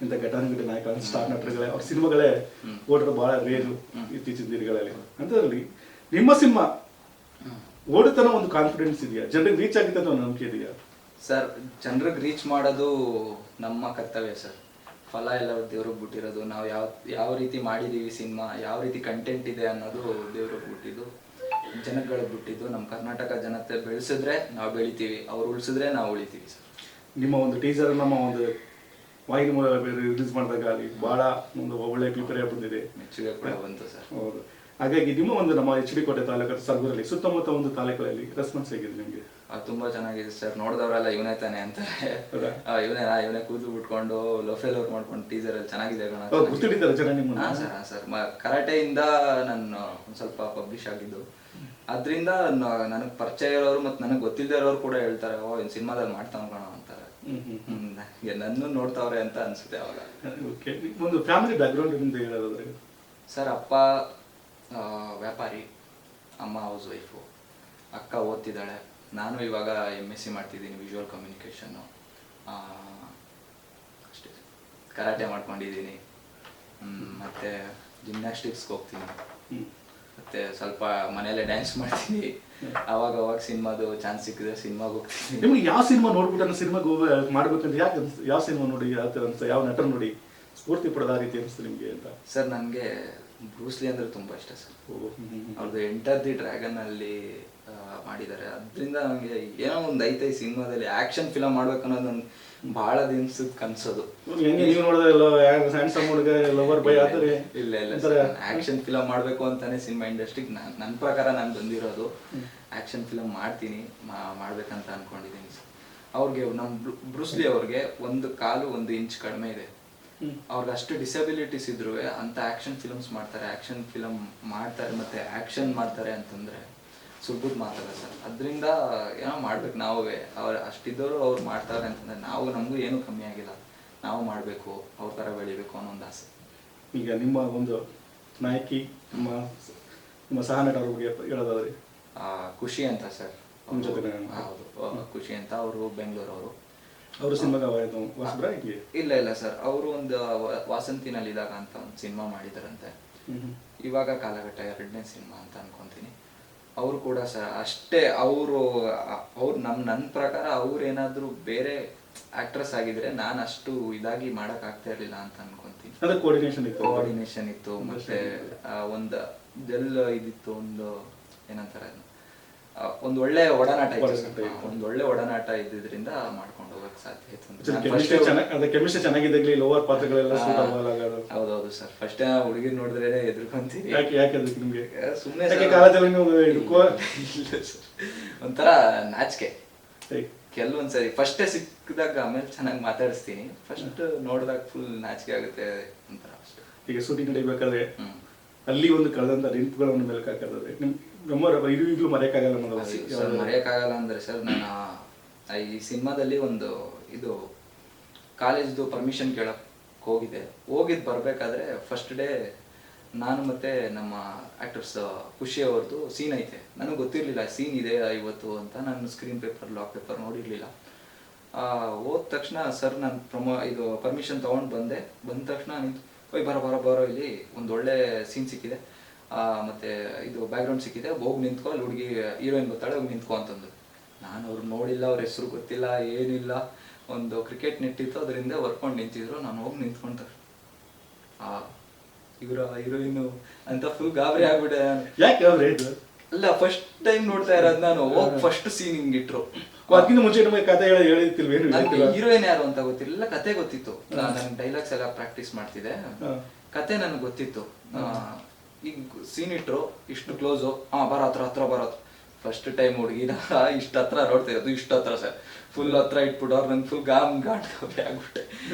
S1: ಇಂಥ ಘಟಾನುಘಟಿ ನಾಯಕ ಸ್ಟಾರ್ ನಟರುಗಳೇ ಅವ್ರ ಸಿನಿಮಾಗಳೇ ಓಡೋದು ಭಾಳ ರೇರು ಇತ್ತೀಚಿನ ದಿನಗಳಲ್ಲಿ. ಅಂಥದ್ರಲ್ಲಿ ನಿಮ್ಮ ಸಿನಿಮಾ ಓಡುತ್ತನ ಒಂದು ಕಾನ್ಫಿಡೆನ್ಸ್ ಇದೆಯಾ? ಜನರಿಗೆ ರೀಚ್ ಆಗುತ್ತೆ ಅಂತ ಒಂದು ನಂಬಿಕೆ ಇದೆಯಾ?
S2: ಸರ್, ಜನರಿಗೆ ರೀಚ್ ಮಾಡೋದು ನಮ್ಮ ಕರ್ತವ್ಯ ಸರ್. ಫಲ ಎಲ್ಲ ದೇವ್ರಿಗೆ ಬಿಟ್ಟಿರೋದು. ನಾವು ಯಾವ ರೀತಿ ಮಾಡಿದ್ದೀವಿ ಸಿನಿಮಾ, ಯಾವ ರೀತಿ ಕಂಟೆಂಟ್ ಇದೆ ಅನ್ನೋದು ದೇವ್ರಿಗೆ ಬಿಟ್ಟಿದ್ದು, ಜನಗಳಿಗೆ ಬಿಟ್ಟಿದ್ದು. ನಮ್ಮ ಕರ್ನಾಟಕ ಜನತೆ ಬೆಳೆಸಿದ್ರೆ ನಾವು ಬೆಳಿತೀವಿ, ಅವ್ರು ಉಳಿಸಿದ್ರೆ ನಾವು ಉಳಿತೀವಿ ಸರ್.
S1: ನಿಮ್ಮ ಒಂದು ಟೀಸರ್ ನಮ್ಮ ಒಂದು ವಾಹಿನಿ ರಿಲೀಸ್ ಮಾಡಿದಾಗ ಅಲ್ಲಿ ಭಾಳ ಒಂದು ಒಳ್ಳೆ ಅಭಿಪ್ರಾಯ ಬಂದಿದೆ,
S2: ಮೆಚ್ಚುಗೆ ಕೂಡ ಬಂತು ಸರ್.
S1: ಹೌದು. ಹಾಗಾಗಿ ನಿಮ್ಮ ಒಂದು ನಮ್ಮ HD ಕೋಟೆ ತಾಲೂಕು ಸರ್ಗೂರಲ್ಲಿ ಸುತ್ತಮುತ್ತ ಒಂದು ತಾಲೂಕುಗಳಲ್ಲಿ ರೆಸ್ಪಾನ್ಸ್ ಹೇಗಿದೆ ನಿಮಗೆ?
S2: ತುಂಬಾ ಚೆನ್ನಾಗಿದೆ ಸರ್. ನೋಡಿದವರೆಲ್ಲ ಇವನೇ ತಾನೆ ಅಂತಾರೆ. ಇವನೇ ಕೂದಲು ಬಿಟ್ಕೊಂಡು ಲೋಫೆಲ್ ಅವ್ರು ಮಾಡ್ಕೊಂಡು ಟೀಸರ್ ಅಲ್ಲಿ ಚೆನ್ನಾಗಿದೆ
S1: ಗೊತ್ತಿದ್ದಾರೆ ಜನ ನಿಮ್ಮ?
S2: ಸರ್, ಕರಾಟೆಯಿಂದ ನಾನು ಒಂದ್ ಸ್ವಲ್ಪ ಪಬ್ಲಿಷ್ ಆಗಿದ್ದು, ಅದ್ರಿಂದ ನನಗೆ ಪರಿಚಯ ಇರೋರು ಮತ್ತು ನನಗೆ ಗೊತ್ತಿಲ್ಲದೆ ಇರೋರು ಕೂಡ ಹೇಳ್ತಾರೆ, ಇನ್ ಸಿನಿಮಾದಲ್ಲಿ ಮಾಡ್ತಾವ್ ಕಣ ಅಂತಾರೆ. ನನ್ನ ನೋಡ್ತಾವ್ರೆ ಅಂತ ಅನ್ಸುತ್ತೆ ಅವಾಗ.
S1: ಒಂದು ಫ್ಯಾಮಿಲಿ ಬ್ಯಾಕ್ಗ್ರೌಂಡ್ ನಿಮ್ದು ಹೇಳೋದಾದ್ರೆ?
S2: ಸರ್, ಅಪ್ಪ ವ್ಯಾಪಾರಿ, ಅಮ್ಮ ಹೌಸ್ ವೈಫು, ಅಕ್ಕ ಓದ್ತಿದ್ದಾಳೆ, ನಾನು ಇವಾಗ MSc ಮಾಡ್ತಿದ್ದೀನಿ ವಿಜುವಲ್ ಕಮ್ಯುನಿಕೇಷನ್ನು. ಅಷ್ಟೇ, ಕರಾಟೆ ಮಾಡ್ಕೊಂಡಿದ್ದೀನಿ, ಮತ್ತು ಜಿಮ್ನಾಸ್ಟಿಕ್ಸ್ಗೆ ಹೋಗ್ತೀನಿ, ಮತ್ತು ಸ್ವಲ್ಪ ಮನೆಯಲ್ಲೇ ಡ್ಯಾನ್ಸ್ ಮಾಡ್ತೀನಿ. ಅವಾಗ ಸಿನಿಮಾದು ಚಾನ್ಸ್ ಸಿಕ್ಕಿದ್ರೆ ಸಿನಿಮಾಗೆ ಹೋಗ್ತೀನಿ.
S1: ನಿಮ್ಗೆ ಯಾವ ಸಿನಿಮಾ ನೋಡ್ಬಿಟ್ಟು ಸಿನಿಮಾಗೆ ಮಾಡ್ಬೇಕಂತ ಯಾಕೆ ಯಾವ ಸಿನಿಮಾ ನೋಡಿ ಯಾವ ಥರ ಅನ್ಸ, ಯಾವ ನಟರು ನೋಡಿ ಸ್ಫೂರ್ತಿ ಪಡೆದ ರೀತಿ ಅನಿಸ್ತು ನಿಮಗೆ ಅಂತ?
S2: ಸರ್ ನನಗೆ ಬ್ರೂಸ್ಲಿ ಅಂದ್ರೆ ತುಂಬ ಇಷ್ಟ ಸರ್. ಅವ್ರದ್ದು ಎಂಟರ್ ದಿ ಡ್ರ್ಯಾಗನ್ ಅಲ್ಲಿ ಮಾಡಿದ್ದಾರೆ. ಅದರಿಂದ ನನಗೆ ಏನೋ ಒಂದು ಐತೆ ಈ ಸಿನಿಮಾದಲ್ಲಿ ಆಕ್ಷನ್ ಫಿಲಮ್ ಮಾಡ್ಬೇಕು ಅನ್ನೋದು ನನ್ಗೆ ಬಹಳ ದಿನಸದ ಕನ್ಸೋದು.
S1: ನೀವು ನೋಡಿದ್ರಲ್ಲ ಹ್ಯಾಂಡ್ಸಮ್ ಹುಡುಗ ಲವರ್ ಬಾಯ್ ಆದರೆ
S2: ಇಲ್ಲ ಆಕ್ಷನ್ ಫಿಲಮ್ ಮಾಡಬೇಕು ಅಂತಾನೆ ಸಿನಿಮಾ ಇಂಡಸ್ಟ್ರಿಗೆ ನನ್ನ ಪ್ರಕಾರ ನಾನು ಬಂದಿರೋದು. ಆಕ್ಷನ್ ಫಿಲಮ್ ಮಾಡ್ತೀನಿ, ಮಾಡ್ಬೇಕಂತ ಅನ್ಕೊಂಡಿದ್ದೀನಿ. ಅವ್ರಿಗೆ ನಮ್ಮ ಬ್ರೂಸ್ಲಿ ಅವ್ರಿಗೆ ಒಂದು ಕಾಲು 1 ಇಂಚ್ ಕಡಿಮೆ ಇದೆ. ಅವ್ರಿಗೆ ಅಷ್ಟು ಡಿಸಬಿಲಿಟೀಸ್ ಇದ್ರು ಅಂತ ಆಕ್ಷನ್ ಫಿಲಮ್ಸ್ ಮಾಡ್ತಾರೆ, ಆಕ್ಷನ್ ಫಿಲಮ್ ಮಾಡ್ತಾರೆ ಮತ್ತೆ ಆಕ್ಷನ್ ಮಾಡ್ತಾರೆ ಅಂತಂದ್ರೆ ಸುಲಭದ ಮಾತಲ್ಲ ಸರ್. ಅದರಿಂದ ಏನೋ ಮಾಡ್ಬೇಕು ನಾವೇ. ಅವ್ರು ಅಷ್ಟಿದ್ದವರು ಅವ್ರು ಮಾಡ್ತಾರೆ ಅಂತಂದ್ರೆ ನಾವು ನಮಗೂ ಏನೂ ಕಮ್ಮಿ ಆಗಿಲ್ಲ, ನಾವು ಮಾಡಬೇಕು, ಅವ್ರ ಥರ ಬೆಳಿಬೇಕು ಅನ್ನೋ ಒಂದು ಆಸೆ.
S1: ಈಗ ನಿಮ್ಮ ಒಂದು ನಾಯಕಿ ನಿಮ್ಮ ಸಹ ನಟರ ಬಗ್ಗೆ ಹೇಳೋದಾದ್ರೆ?
S2: ಖುಷಿ ಅಂತ ಸರ್. ಹೌದು, ಖುಷಿ ಅಂತ. ಅವರು ಬೆಂಗಳೂರವರು. ಅವರು
S1: ಸಿನಿಮಾ
S2: ಇಲ್ಲ ಸರ್, ಅವರು ಒಂದು ವಾಸಂತಿನಲ್ಲಿ ಇದ್ದಾಗ ಅಂತ ಒಂದು ಸಿನಿಮಾ ಮಾಡಿದಾರಂತೆ. ಇವಾಗ ಕಾಲಘಟ್ಟ 2ನೇ ಸಿನಿಮಾ ಅಂತ ಅನ್ಕೊಂತೀನಿ. ಅವರು ಕೂಡ ಸರ್ ಅಷ್ಟೇ. ಅವರು ನನ್ನ ಪ್ರಕಾರ ಅವ್ರು ಏನಾದ್ರು ಬೇರೆ ಆಕ್ಟ್ರೆಸ್ ಆಗಿದ್ರೆ ನಾನು ಅಷ್ಟು ಇದಾಗಿ ಮಾಡಕ್ ಆಗ್ತಾ ಇರ್ಲಿಲ್ಲ ಅಂತ ಅನ್ಕೊಂತೀನಿ. ಕೋಆರ್ಡಿನೇಷನ್ ಇತ್ತು ಮತ್ತೆ ಒಂದು ಇದಿತ್ತು, ಒಂದು ಏನಂತಾರೆ ಒಂದು ಒಳ್ಳೆ ಒಡನಾಟ ಇತ್ತು. ಒಂದು ಒಳ್ಳೆ ಒಡನಾಟ ಇದ್ದಿದ್ರಿಂದ ಮಾಡ್ಕೊಂಡು ಹೋಗಕ್ ಸಾಧ್ಯ ಇತ್ತು.
S1: ಕೆಮಿಸ್ಟ್ರಿ ಚೆನ್ನಾಗಿದ್ದಾಗಲಿ ಲೋವರ್ ಪಾತ್ರಗಳೆಲ್ಲ
S2: ಹೌದೌದು ಸರ್. ಫಸ್ಟ್ ಹುಡುಗಿ ನೋಡಿದ್ರೆ ಎದುರ್ಕೊಂತೀನಿ. ಸುಮ್ಮನೆ ಒಂಥರ ನಾಚಿಕೆ ಕೆಲವೊಂದ್ಸರಿ. ಫಸ್ಟೇ ಸಿಕ್ಕಿದಾಗ ಆಮೇಲೆ ಚೆನ್ನಾಗಿ ಮಾತಾಡಿಸ್ತೀನಿ, ಫಸ್ಟ್ ನೋಡಿದಾಗ ಫುಲ್ ನಾಚಿಕೆ ಆಗುತ್ತೆ ಒಂಥರ ಅಷ್ಟೇ.
S1: ಈಗ ಶೂಟಿಂಗ್ ನಡಿಬೇಕಾದ್ರೆ ಅಲ್ಲಿ ಒಂದು ಕಳೆದಂತ ನೆನಪುಗಳನ್ನು ಮೆಲುಕು ಹಾಕಿದ್ರೆ ಈಗಲೂ
S2: ಮರೆಯಕ್ಕಾಗಲ್ಲ ಅಂದ್ರೆ ಸರ್, ನಾನು ಈ ಸಿನಿಮಾದಲ್ಲಿ ಒಂದು ಇದು ಕಾಲೇಜ್ದು ಪರ್ಮಿಷನ್ ಕೇಳಕ್ ಹೋಗಿದ್ದು ಬರ್ಬೇಕಾದ್ರೆ ಫಸ್ಟ್ ಡೇ ನಾನು ಮತ್ತೆ ನಮ್ಮ ಆಕ್ಟರ್ಸ್ ಖುಷಿ ಅವ್ರದ್ದು ಸೀನ್ ಐತೆ. ನನಗೆ ಗೊತ್ತಿರಲಿಲ್ಲ ಸೀನ್ ಇದೆ ಇವತ್ತು ಅಂತ. ನಾನು ಸ್ಕ್ರೀನ್ ಪೇಪರ್ ಲಾಕ್ ಪೇಪರ್ ನೋಡಿರಲಿಲ್ಲ. ಹೋದ ತಕ್ಷಣ ಸರ್ ನಾನು ಇದು ಪರ್ಮಿಷನ್ ತೊಗೊಂಡು ಬಂದ ತಕ್ಷಣ ನಿಂತು ಬರೋ ಇಲ್ಲಿ ಒಂದು ಒಳ್ಳೆ ಸೀನ್ ಸಿಕ್ಕಿದೆ, ಮತ್ತೆ ಇದು ಬ್ಯಾಕ್ಗ್ರೌಂಡ್ ಸಿಕ್ಕಿದೆ, ಹೋಗಿ ನಿಂತ್ಕೊ, ಅಲ್ಲಿ ಹುಡುಗಿ ಹೀರೋಯಿನ್ ಗೊತ್ತಾಳೆ, ಹೋಗಿ ನಿಂತ್ಕೊ ಅಂತಂದು. ನಾನು ಅವ್ರು ನೋಡಿಲ್ಲ, ಅವ್ರ ಹೆಸರು ಗೊತ್ತಿಲ್ಲ, ಏನಿಲ್ಲ. ಒಂದು ಕ್ರಿಕೆಟ್ ನೆಟ್ ಇತ್ತು, ಅದರಿಂದ ವರ್ಕೊಂಡು ನಿಂತಿದ್ರು. ನಾನು ಹೋಗಿ ನಿಂತ್ಕೊಂತ ಹೀರೋಯಿನ್ ಅಂತ ಫುಲ್ ಗಾಬರಿ ಆಗ್ಬಿಟ್ಟೆ.
S1: ಯಾಕೆ
S2: ಅಲ್ಲ, ಫಸ್ಟ್ ಟೈಮ್ ನೋಡ್ತಾ ಇರೋದು ನಾನು. ಹೋಗಿ ಫಸ್ಟ್ ಸೀನ್ ಹಿಂಗಿಟ್ರು.
S1: ಮುಂಚೆ ಕತೆ
S2: ಹೀರೋಯಿನ್ ಯಾರು ಅಂತ ಗೊತ್ತಿರಲಿಲ್ಲ, ಕತೆ ಗೊತ್ತಿತ್ತು. ನಾನು ಡೈಲಾಗ್ಸ್ ಎಲ್ಲ ಪ್ರಾಕ್ಟೀಸ್ ಮಾಡ್ತಿದ್ದೆ, ಕತೆ ನನಗೆ ಗೊತ್ತಿತ್ತು. ಈಗ ಸೀನ್ ಇಟ್ರು, ಇಷ್ಟು ಕ್ಲೋಸು, ಬರೋ ಹತ್ರ ಬರೋದು. ಫಸ್ಟ್ ಟೈಮ್ ಹುಡುಗಿನ ಇಷ್ಟು ಹತ್ರ ನೋಡ್ತಾ ಇರೋದು, ಇಷ್ಟು ಹತ್ರ ಸರ್, ಫುಲ್ ಹತ್ರ ಇಟ್ಬಿಟ್ಟು ಅವ್ರು ನಂಗೆ ಫುಲ್ ಗಾಬರಿ ಆಗ್ಬಿಟ್ಟೆ.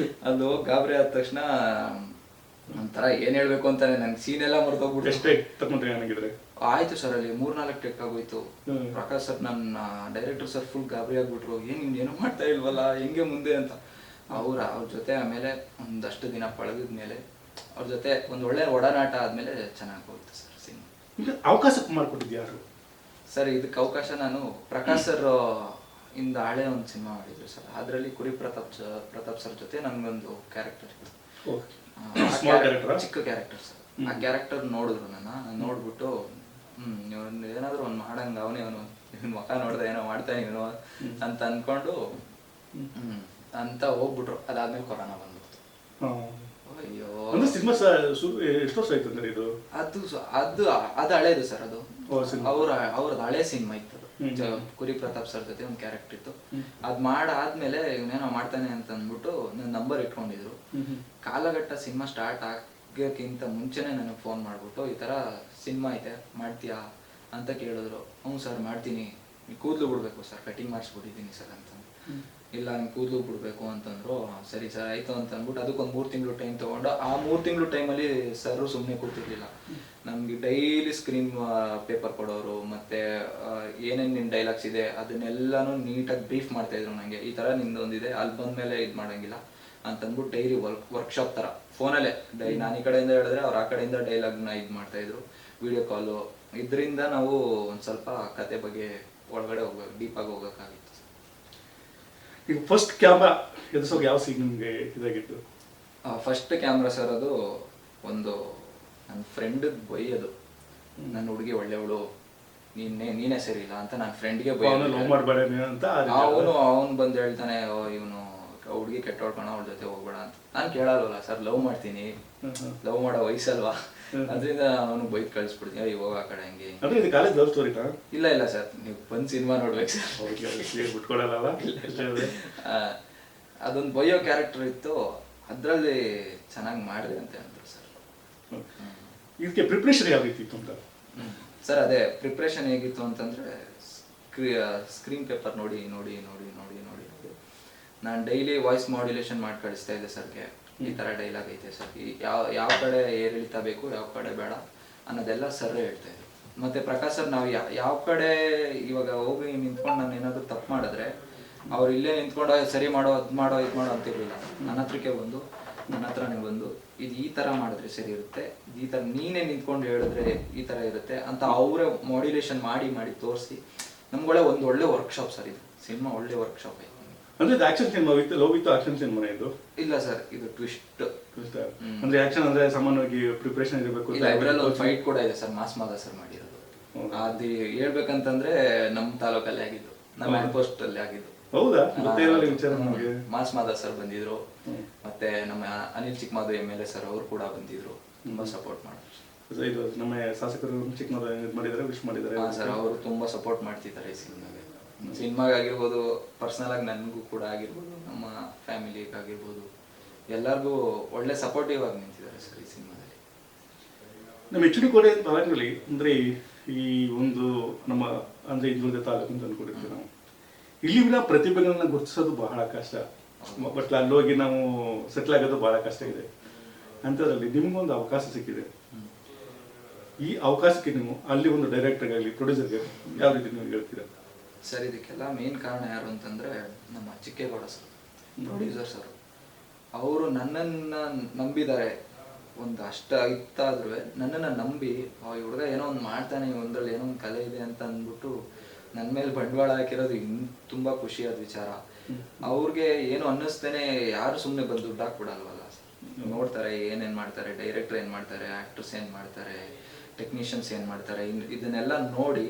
S2: ಅದು ಗಾಬರಿ ಆದ ತಕ್ಷಣ ಒಂಥರ ಏನ್ ಹೇಳ್ಬೇಕು ಅಂತಾನೆ ನಂಗೆ ಸೀನ್ ಎಲ್ಲ ಮರ್ತೋಗ್ಬಿಟ್ಟು. ಆಯ್ತು ಸರ್, ಅಲ್ಲಿ 3-4 ಟೇಕ್ ಆಗೋಯ್ತು. ಪ್ರಕಾಶ್ ಸರ್, ನನ್ನ ಡೈರೆಕ್ಟರ್ ಸರ್ ಫುಲ್ ಗಾಬರಿ ಆಗ್ಬಿಟ್ರು. ಏನು ಮಾಡ್ತಾ ಇಲ್ವಲ್ಲ, ಹೆಂಗೆ ಮುಂದೆ ಅಂತ. ಅವ್ರ ಜೊತೆ ಆಮೇಲೆ ಒಂದಷ್ಟು ದಿನ ಪಳಗಿದ್ಮೇಲೆ ಅವ್ರ ಜೊತೆ ಒಂದು ಒಳ್ಳೆ ಒಡನಾಟ ಆದ್ಮೇಲೆ ಚೆನ್ನಾಗಿ ಹೋಗುತ್ತೆ ಸರ್ ಸಿನಿಮಾ.
S1: ಅವಕಾಶ ಮಾಡ್ಕೊಟ್ಟಿದ್ಯಾರು
S2: ಸರ್? ಇದಕ್ಕೆ ಅವಕಾಶ ನಾನು ಪ್ರಕಾಶ್ ಸರ್ ಇಂದ ಹಳೆ ಒಂದು ಸಿನಿಮಾ ಮಾಡಿದ್ರು ಸರ್. ಅದರಲ್ಲಿ ಕುರಿ ಪ್ರತಾಪ್ ಸರ್ ಜೊತೆ ನನ್ಗೊಂದು ಕ್ಯಾರೆಕ್ಟರ್ ಇತ್ತು, ಚಿಕ್ಕ ಕ್ಯಾರೆಕ್ಟರ್ ಸರ್. ಆ ಕ್ಯಾರೆಕ್ಟರ್ ನೋಡಿದ್ರು ನನ್ನ, ನೋಡ್ಬಿಟ್ಟು ಏನಾದ್ರು ಒಂದು ಮಾಡಂಗ ಅವನು ಮುಖ ನೋಡ್ದೆ ಏನೋ ಮಾಡ್ತಾನೆ ಇವನು ಅಂತ ಅನ್ಕೊಂಡು ಅಂತ ಹೋಗ್ಬಿಟ್ರು. ಅದಾದ್ಮೇಲೆ ಕೊರೋನಾ ಬಂದ್ಬಿಡ್ತು. ಅಯ್ಯೋ,
S1: ಎಷ್ಟು ವರ್ಷ ಆಯ್ತು ಅಂದ್ರೆ ಇದು?
S2: ಅದು ಹಳೇದು ಸರ್. ಅದು ಅವ್ರದ್ದು ಹಳೆ ಸಿನಿಮಾ ಇತ್ತು. ಕುರಿ ಪ್ರತಾಪ್ ಸರ್ ಜೊತೆ ಒಂದು ಕ್ಯಾರೆಕ್ಟರ್ ಇತ್ತು. ಅದ್ ಮಾಡಾದ್ಮೇಲೆ ಇವನೇನೋ ಮಾಡ್ತಾನೆ ಅಂತ ಅಂದ್ಬಿಟ್ಟು ನನ್ನ ನಂಬರ್ ಇಟ್ಕೊಂಡಿದ್ರು. ಕಾಲಘಟ್ಟ ಸಿನಿಮಾ ಸ್ಟಾರ್ಟ್ ಆಗಕ್ಕಿಂತ ಮುಂಚೆನೆ ನನಗೆ ಫೋನ್ ಮಾಡ್ಬಿಟ್ಟು ಈ ತರ ಸಿನಿಮಾ ಐತೆ ಮಾಡ್ತೀಯಾ ಅಂತ ಕೇಳಿದ್ರು. ಹ್ಞೂ ಸರ್ ಮಾಡ್ತೀನಿ, ಕೂದಲು ಬಿಡ್ಬೇಕು ಸರ್, ಕಟಿಂಗ್ ಮಾಡಿಸ್ಬಿಟ್ಟಿದ್ದೀನಿ ಸರ್ ಅಂತ. ಇಲ್ಲ ನಿಮ್ಗೆ ಕೂದಲು ಬಿಡ್ಬೇಕು ಅಂತಂದ್ರು. ಸರಿ ಸರ್ ಆಯ್ತು ಅಂತ ಅಂದ್ಬಿಟ್ಟು ಅದಕ್ಕೊಂದು 3 ತಿಂಗಳು ಟೈಮ್ ತಗೊಂಡು, ಆ 3 ತಿಂಗಳು ಟೈಮಲ್ಲಿ ಸರ್ ಸುಮ್ಮನೆ ಕೂತಿರ್ಲಿಲ್ಲ. ನಮ್ಗೆ ಡೈಲಿ ಸ್ಕ್ರೀನ್ ಪೇಪರ್ ಕೊಡೋರು, ಮತ್ತೆ ಏನೇನು ನಿನ್ನ ಡೈಲಾಗ್ಸ್ ಇದೆ ಅದನ್ನೆಲ್ಲಾನು ನೀಟಾಗಿ ಬ್ರೀಫ್ ಮಾಡ್ತಾ ಇದ್ರು ನನಗೆ. ಈ ಥರ ನಿಂದೊಂದಿದೆ, ಅಲ್ಲಿ ಬಂದ್ಮೇಲೆ ಇದು ಮಾಡಂಗಿಲ್ಲ ಅಂತಂದ್ಬಿಟ್ಟು ಡೈಲಿ ವರ್ಕ್ಶಾಪ್ ಥರ ಫೋನಲ್ಲೇ ನಾನು ಈ ಕಡೆಯಿಂದ ಹೇಳಿದ್ರೆ ಅವ್ರು ಆ ಕಡೆಯಿಂದ ಡೈಲಾಗ್ನ ಇದು ಮಾಡ್ತಾ ಇದ್ರು, ವಿಡಿಯೋ ಕಾಲು. ಇದರಿಂದ ನಾವು ಒಂದು ಸ್ವಲ್ಪ ಕತೆ ಬಗ್ಗೆ ಒಳಗಡೆ ಡೀಪಾಗಿ ಹೋಗೋಕ್ಕಾಗಿತ್ತು.
S1: ಈಗ ಫಸ್ಟ್ ಕ್ಯಾಮ್ರಾ ಎದುರಿಸೋಕೆ ಯಾವ ಸೀನ್ ನಿಮಗೆ ಇದಾಗಿತ್ತು?
S2: ಫಸ್ಟ್ ಕ್ಯಾಮ್ರಾ ಸರ್, ಅದು ಒಂದು ನನ್ನ ಫ್ರೆಂಡ್ ಬೈಯೋದು, ನನ್ನ ಹುಡುಗಿ ಒಳ್ಳೆಯವಳು, ನೀನೇ ಸರಿ ಇಲ್ಲ ಅಂತ ನನ್ನ ಫ್ರೆಂಡ್ಗೆ ಬೈಯೋದು. ಅವನು ಬಂದು ಹೇಳ್ತಾನೆ, ಇವನು ಹುಡುಗಿ ಕೆಟ್ಟೋಡ್ಕೋಣ ಅವಳ ಜೊತೆ ಹೋಗ್ಬೇಡ ಅಂತ. ನಾನು ಕೇಳಲ್ವಲ್ಲ ಸರ್, ಲವ್ ಮಾಡ್ತೀನಿ, ಲವ್ ಮಾಡೋ ವಯಸ್ಸಲ್ವಾ, ಅದರಿಂದ ಅವನು ಬೈಕ್ ಕಳಿಸ್ಬಿಡ್ತೀನಿ, ಅಯ್ಯೋ ಹೋಗ ಆ ಕಡೆ ಹಂಗೆ.
S1: ಅಂದ್ರೆ ಇದು ಕಾಲೇಜ್ ಲವ್ ಸ್ಟೋರಿನಾ?
S2: ಇಲ್ಲ ಸರ್, ನೀವು ಬಂದು ಸಿನಿಮಾ ನೋಡ್ಬೇಕು ಸರ್.
S1: ಬಿಟ್ಕೊಡಲ್ಲ.
S2: ಅದೊಂದು ಬಯೋ ಕ್ಯಾರೆಕ್ಟರ್ ಇತ್ತು, ಅದರಲ್ಲಿ ಚೆನ್ನಾಗಿ ಮಾಡಿದೆ ಅಂತ ಹೇಳಿದ್ರು ಸರ್.
S1: ಇದಕ್ಕೆ ಪ್ರಿಪ್ರೇಷನ್ ಯಾವ ರೀತಿ ಇತ್ತು ಅಂತ?
S2: ಸರ್ ಅದೇ ಪ್ರಿಪ್ರೇಷನ್ ಹೇಗಿತ್ತು ಅಂತಂದರೆ, ಸ್ಕ್ರೀನ್ ಪೇಪರ್ ನೋಡಿ ನಾನು ಡೈಲಿ ವಾಯ್ಸ್ ಮಾಡ್ಯುಲೇಷನ್ ಮಾಡಿ ಕಳಿಸ್ತಾ ಇದ್ದೆ ಸರ್ಗೆ. ಈ ಥರ ಡೈಲಾಗ್ ಐತೆ ಸರ್, ಯಾವ ಕಡೆ ಏರಿಳಿತ ಬೇಕು, ಯಾವ ಕಡೆ ಬೇಡ ಅನ್ನೋದೆಲ್ಲ ಸರ್ರೇ ಹೇಳ್ತಾ ಇದ್ರು. ಮತ್ತು ಪ್ರಕಾಶ್ ಸರ್ ನಾವು ಯಾವ ಕಡೆ ಇವಾಗ ಹೋಗಿ ನಿಂತ್ಕೊಂಡು ನಾನು ಏನಾದರೂ ತಪ್ಪು ಮಾಡಿದ್ರೆ ಅವ್ರು ಇಲ್ಲೇ ನಿಂತ್ಕೊಂಡು ಸರಿ ಮಾಡೋ ಅದು ಮಾಡೋ ಇದು ಮಾಡೋ ಅಂತಿರಲಿಲ್ಲ. ನನ್ನ ಹತ್ರನೇ ಬಂದು ಇದು ಈ ಥರ ಮಾಡಿದ್ರೆ ಸರಿ ಇರುತ್ತೆ, ಈ ಥರ ನೀನೇ ನಿಂತ್ಕೊಂಡು ಹೇಳಿದ್ರೆ ಈ ಥರ ಇರುತ್ತೆ ಅಂತ ಅವರೇ ಮಾಡ್ಯುಲೇಷನ್ ಮಾಡಿ ತೋರಿಸಿ ನಮ್ಗೊಳ್ಳೆ ಒಂದು ಒಳ್ಳೆ ವರ್ಕ್ಶಾಪ್ ಸರ್. ಇದು ಸಿನಿಮಾ ಒಳ್ಳೆ ವರ್ಕ್ಶಾಪ್ ಆಯ್ತು.
S1: ಅಂದ್ರೆ ಇದು action cinema with love with action cinema ಇದು? ಇಲ್ಲ
S2: ಸರ್, ಇದು ಟ್ವಿಸ್ಟ್.
S1: ಅಂದ್ರೆ ಆಕ್ಷನ್ ಅಂದ್ರೆ ಸಾಮಾನ್ಯವಾಗಿ ಪ್ರಿಪರೇಷನ್ ಇರಬೇಕು.
S2: ಇಲ್ಲ, ಇದರಲ್ಲಿ ಒಂದು ಫೈಟ್ ಕೂಡ ಇದೆ ಸರ್, ಮಾಸ್ ಮಾದ ಸರ್ ಮಾಡಿರೋದು. ಅದು ಹೇಳ್ಬೇಕಂತಂದ್ರೆ ನಮ್ಮ ತಾಲೂಕಲ್ಲೇ ಆಗಿದ್ದು, ನಮ್ಮ ಹ್ಯಾಂಡ್ ಪೋಸ್ಟ್ ಅಲ್ಲಿ ಆಗಿದ್ದು.
S1: ಹೌದಾ? ವಿಚಾರ ನಮಗೆ.
S2: ಮಾಸ್ ಮಾದ ಸರ್ ಬಂದಿದ್ರು, ಮತ್ತೆ ನಮ್ಮ ಅನಿಲ್ ಚಿಕ್ಕಮಾದು MLA ಸರ್ ಅವರು ಕೂಡ ಬಂದಿದ್ರು, ತುಂಬಾ ಸಪೋರ್ಟ್ ಮಾಡಿದ್ರು.
S1: ಇದು ನಮ್ಮ ಶಾಸಕರು ಚಿಕ್ಕಮಾದು ಮಾಡಿದ್ದಾರೆ, ವಿಶ್ ಮಾಡಿದ್ದಾರೆ
S2: ಸರ್. ಅವರು ತುಂಬಾ ಸಪೋರ್ಟ್ ಮಾಡ್ತಿದ್ದಾರೆ ಈ ಸಿನಿಮಾಗಾಗಿರ್ಬೋದು, ಪರ್ಸನಲ್ ಆಗಿ ನನಗೂ ಕೂಡ ಆಗಿರ್ಬೋದು, ನಮ್ಮ ಫ್ಯಾಮಿಲಿಗಾಗಿರ್ಬೋದು, ಎಲ್ಲರಿಗೂ ಒಳ್ಳೆ ಸಪೋರ್ಟಿವ್ ಆಗಿ ನಿಂತಿದ್ದಾರೆ ಸರ್ ಈ ಸಿನಿಮಾದಲ್ಲಿ.
S1: ನಮ್ಮ HD ಕೋಟೆ ತಾಲೂಕಿನಲ್ಲಿ ಅಂದ್ರೆ ಈ ಒಂದು ನಮ್ಮ ಅಂದ್ರೆ ಹಿಂದುಳಿದ ತಾಲೂಕು ಅಂತ ಅನ್ಕೊಂಡಿರ್ತೀವಿ ನಾವು. ಇಲ್ಲಿನ ಪ್ರತಿಭೆಗಳನ್ನ ಗುರುತಿಸೋದು ಬಹಳ ಕಷ್ಟ, ಬಟ್ ಅಲ್ಲೋಗಿ ನಾವು ಸೆಟ್ಲ್ ಆಗೋದು ಬಹಳ ಕಷ್ಟ ಇದೆ. ಅಂಥದ್ರಲ್ಲಿ ನಿಮ್ಗೊಂದು ಅವಕಾಶ ಸಿಕ್ಕಿದೆ. ಈ ಅವಕಾಶಕ್ಕೆ ನೀವು ಅಲ್ಲಿ ಒಂದು ಡೈರೆಕ್ಟರ್ಗಾಗಲಿ ಪ್ರೊಡ್ಯೂಸರ್ಗೆ ಯಾವ ರೀತಿ ನೀವು ಹೇಳ್ತೀರಾ
S2: ಸರ್? ಇದಕ್ಕೆಲ್ಲ ಮೇನ್ ಕಾರಣ ಯಾರು ಅಂತಂದ್ರೆ ನಮ್ಮ ಚಿಕ್ಕೇಗೌಡ ಸರ್, ಪ್ರೊಡ್ಯೂಸರ್ ಸರ್. ಅವರು ನನ್ನನ್ನು ನಂಬಿದ್ದಾರೆ. ಒಂದು ಅಷ್ಟ ಇತ್ತಾದ್ರೂ ನನ್ನನ್ನು ನಂಬಿ ಈ ಹುಡುಗ ಏನೋ ಒಂದು ಮಾಡ್ತಾನೆ, ಒಂದ್ರಲ್ಲಿ ಏನೋ ಒಂದು ಕಲೆ ಇದೆ ಅಂತ ಅಂದ್ಬಿಟ್ಟು ನನ್ನ ಮೇಲೆ ಬಂಡವಾಳ ಹಾಕಿರೋದು ತುಂಬಾ ಖುಷಿಯಾದ ವಿಚಾರ. ಅವ್ರಿಗೆ ಏನು ಅನ್ನಿಸ್ತೇನೆ ಯಾರು ಸುಮ್ಮನೆ ಬಂದು ದುಡ್ಡು ಹಾಕ್ಬಿಡಲ್ವಲ್ಲ. ನೋಡ್ತಾರೆ ಏನೇನ್ ಮಾಡ್ತಾರೆ, ಡೈರೆಕ್ಟರ್ ಏನ್ ಮಾಡ್ತಾರೆ, ಆಕ್ಟರ್ಸ್ ಏನ್ ಮಾಡ್ತಾರೆ, ಟೆಕ್ನಿಷಿಯನ್ಸ್ ಏನ್ ಮಾಡ್ತಾರೆ, ಇದನ್ನೆಲ್ಲ ನೋಡಿ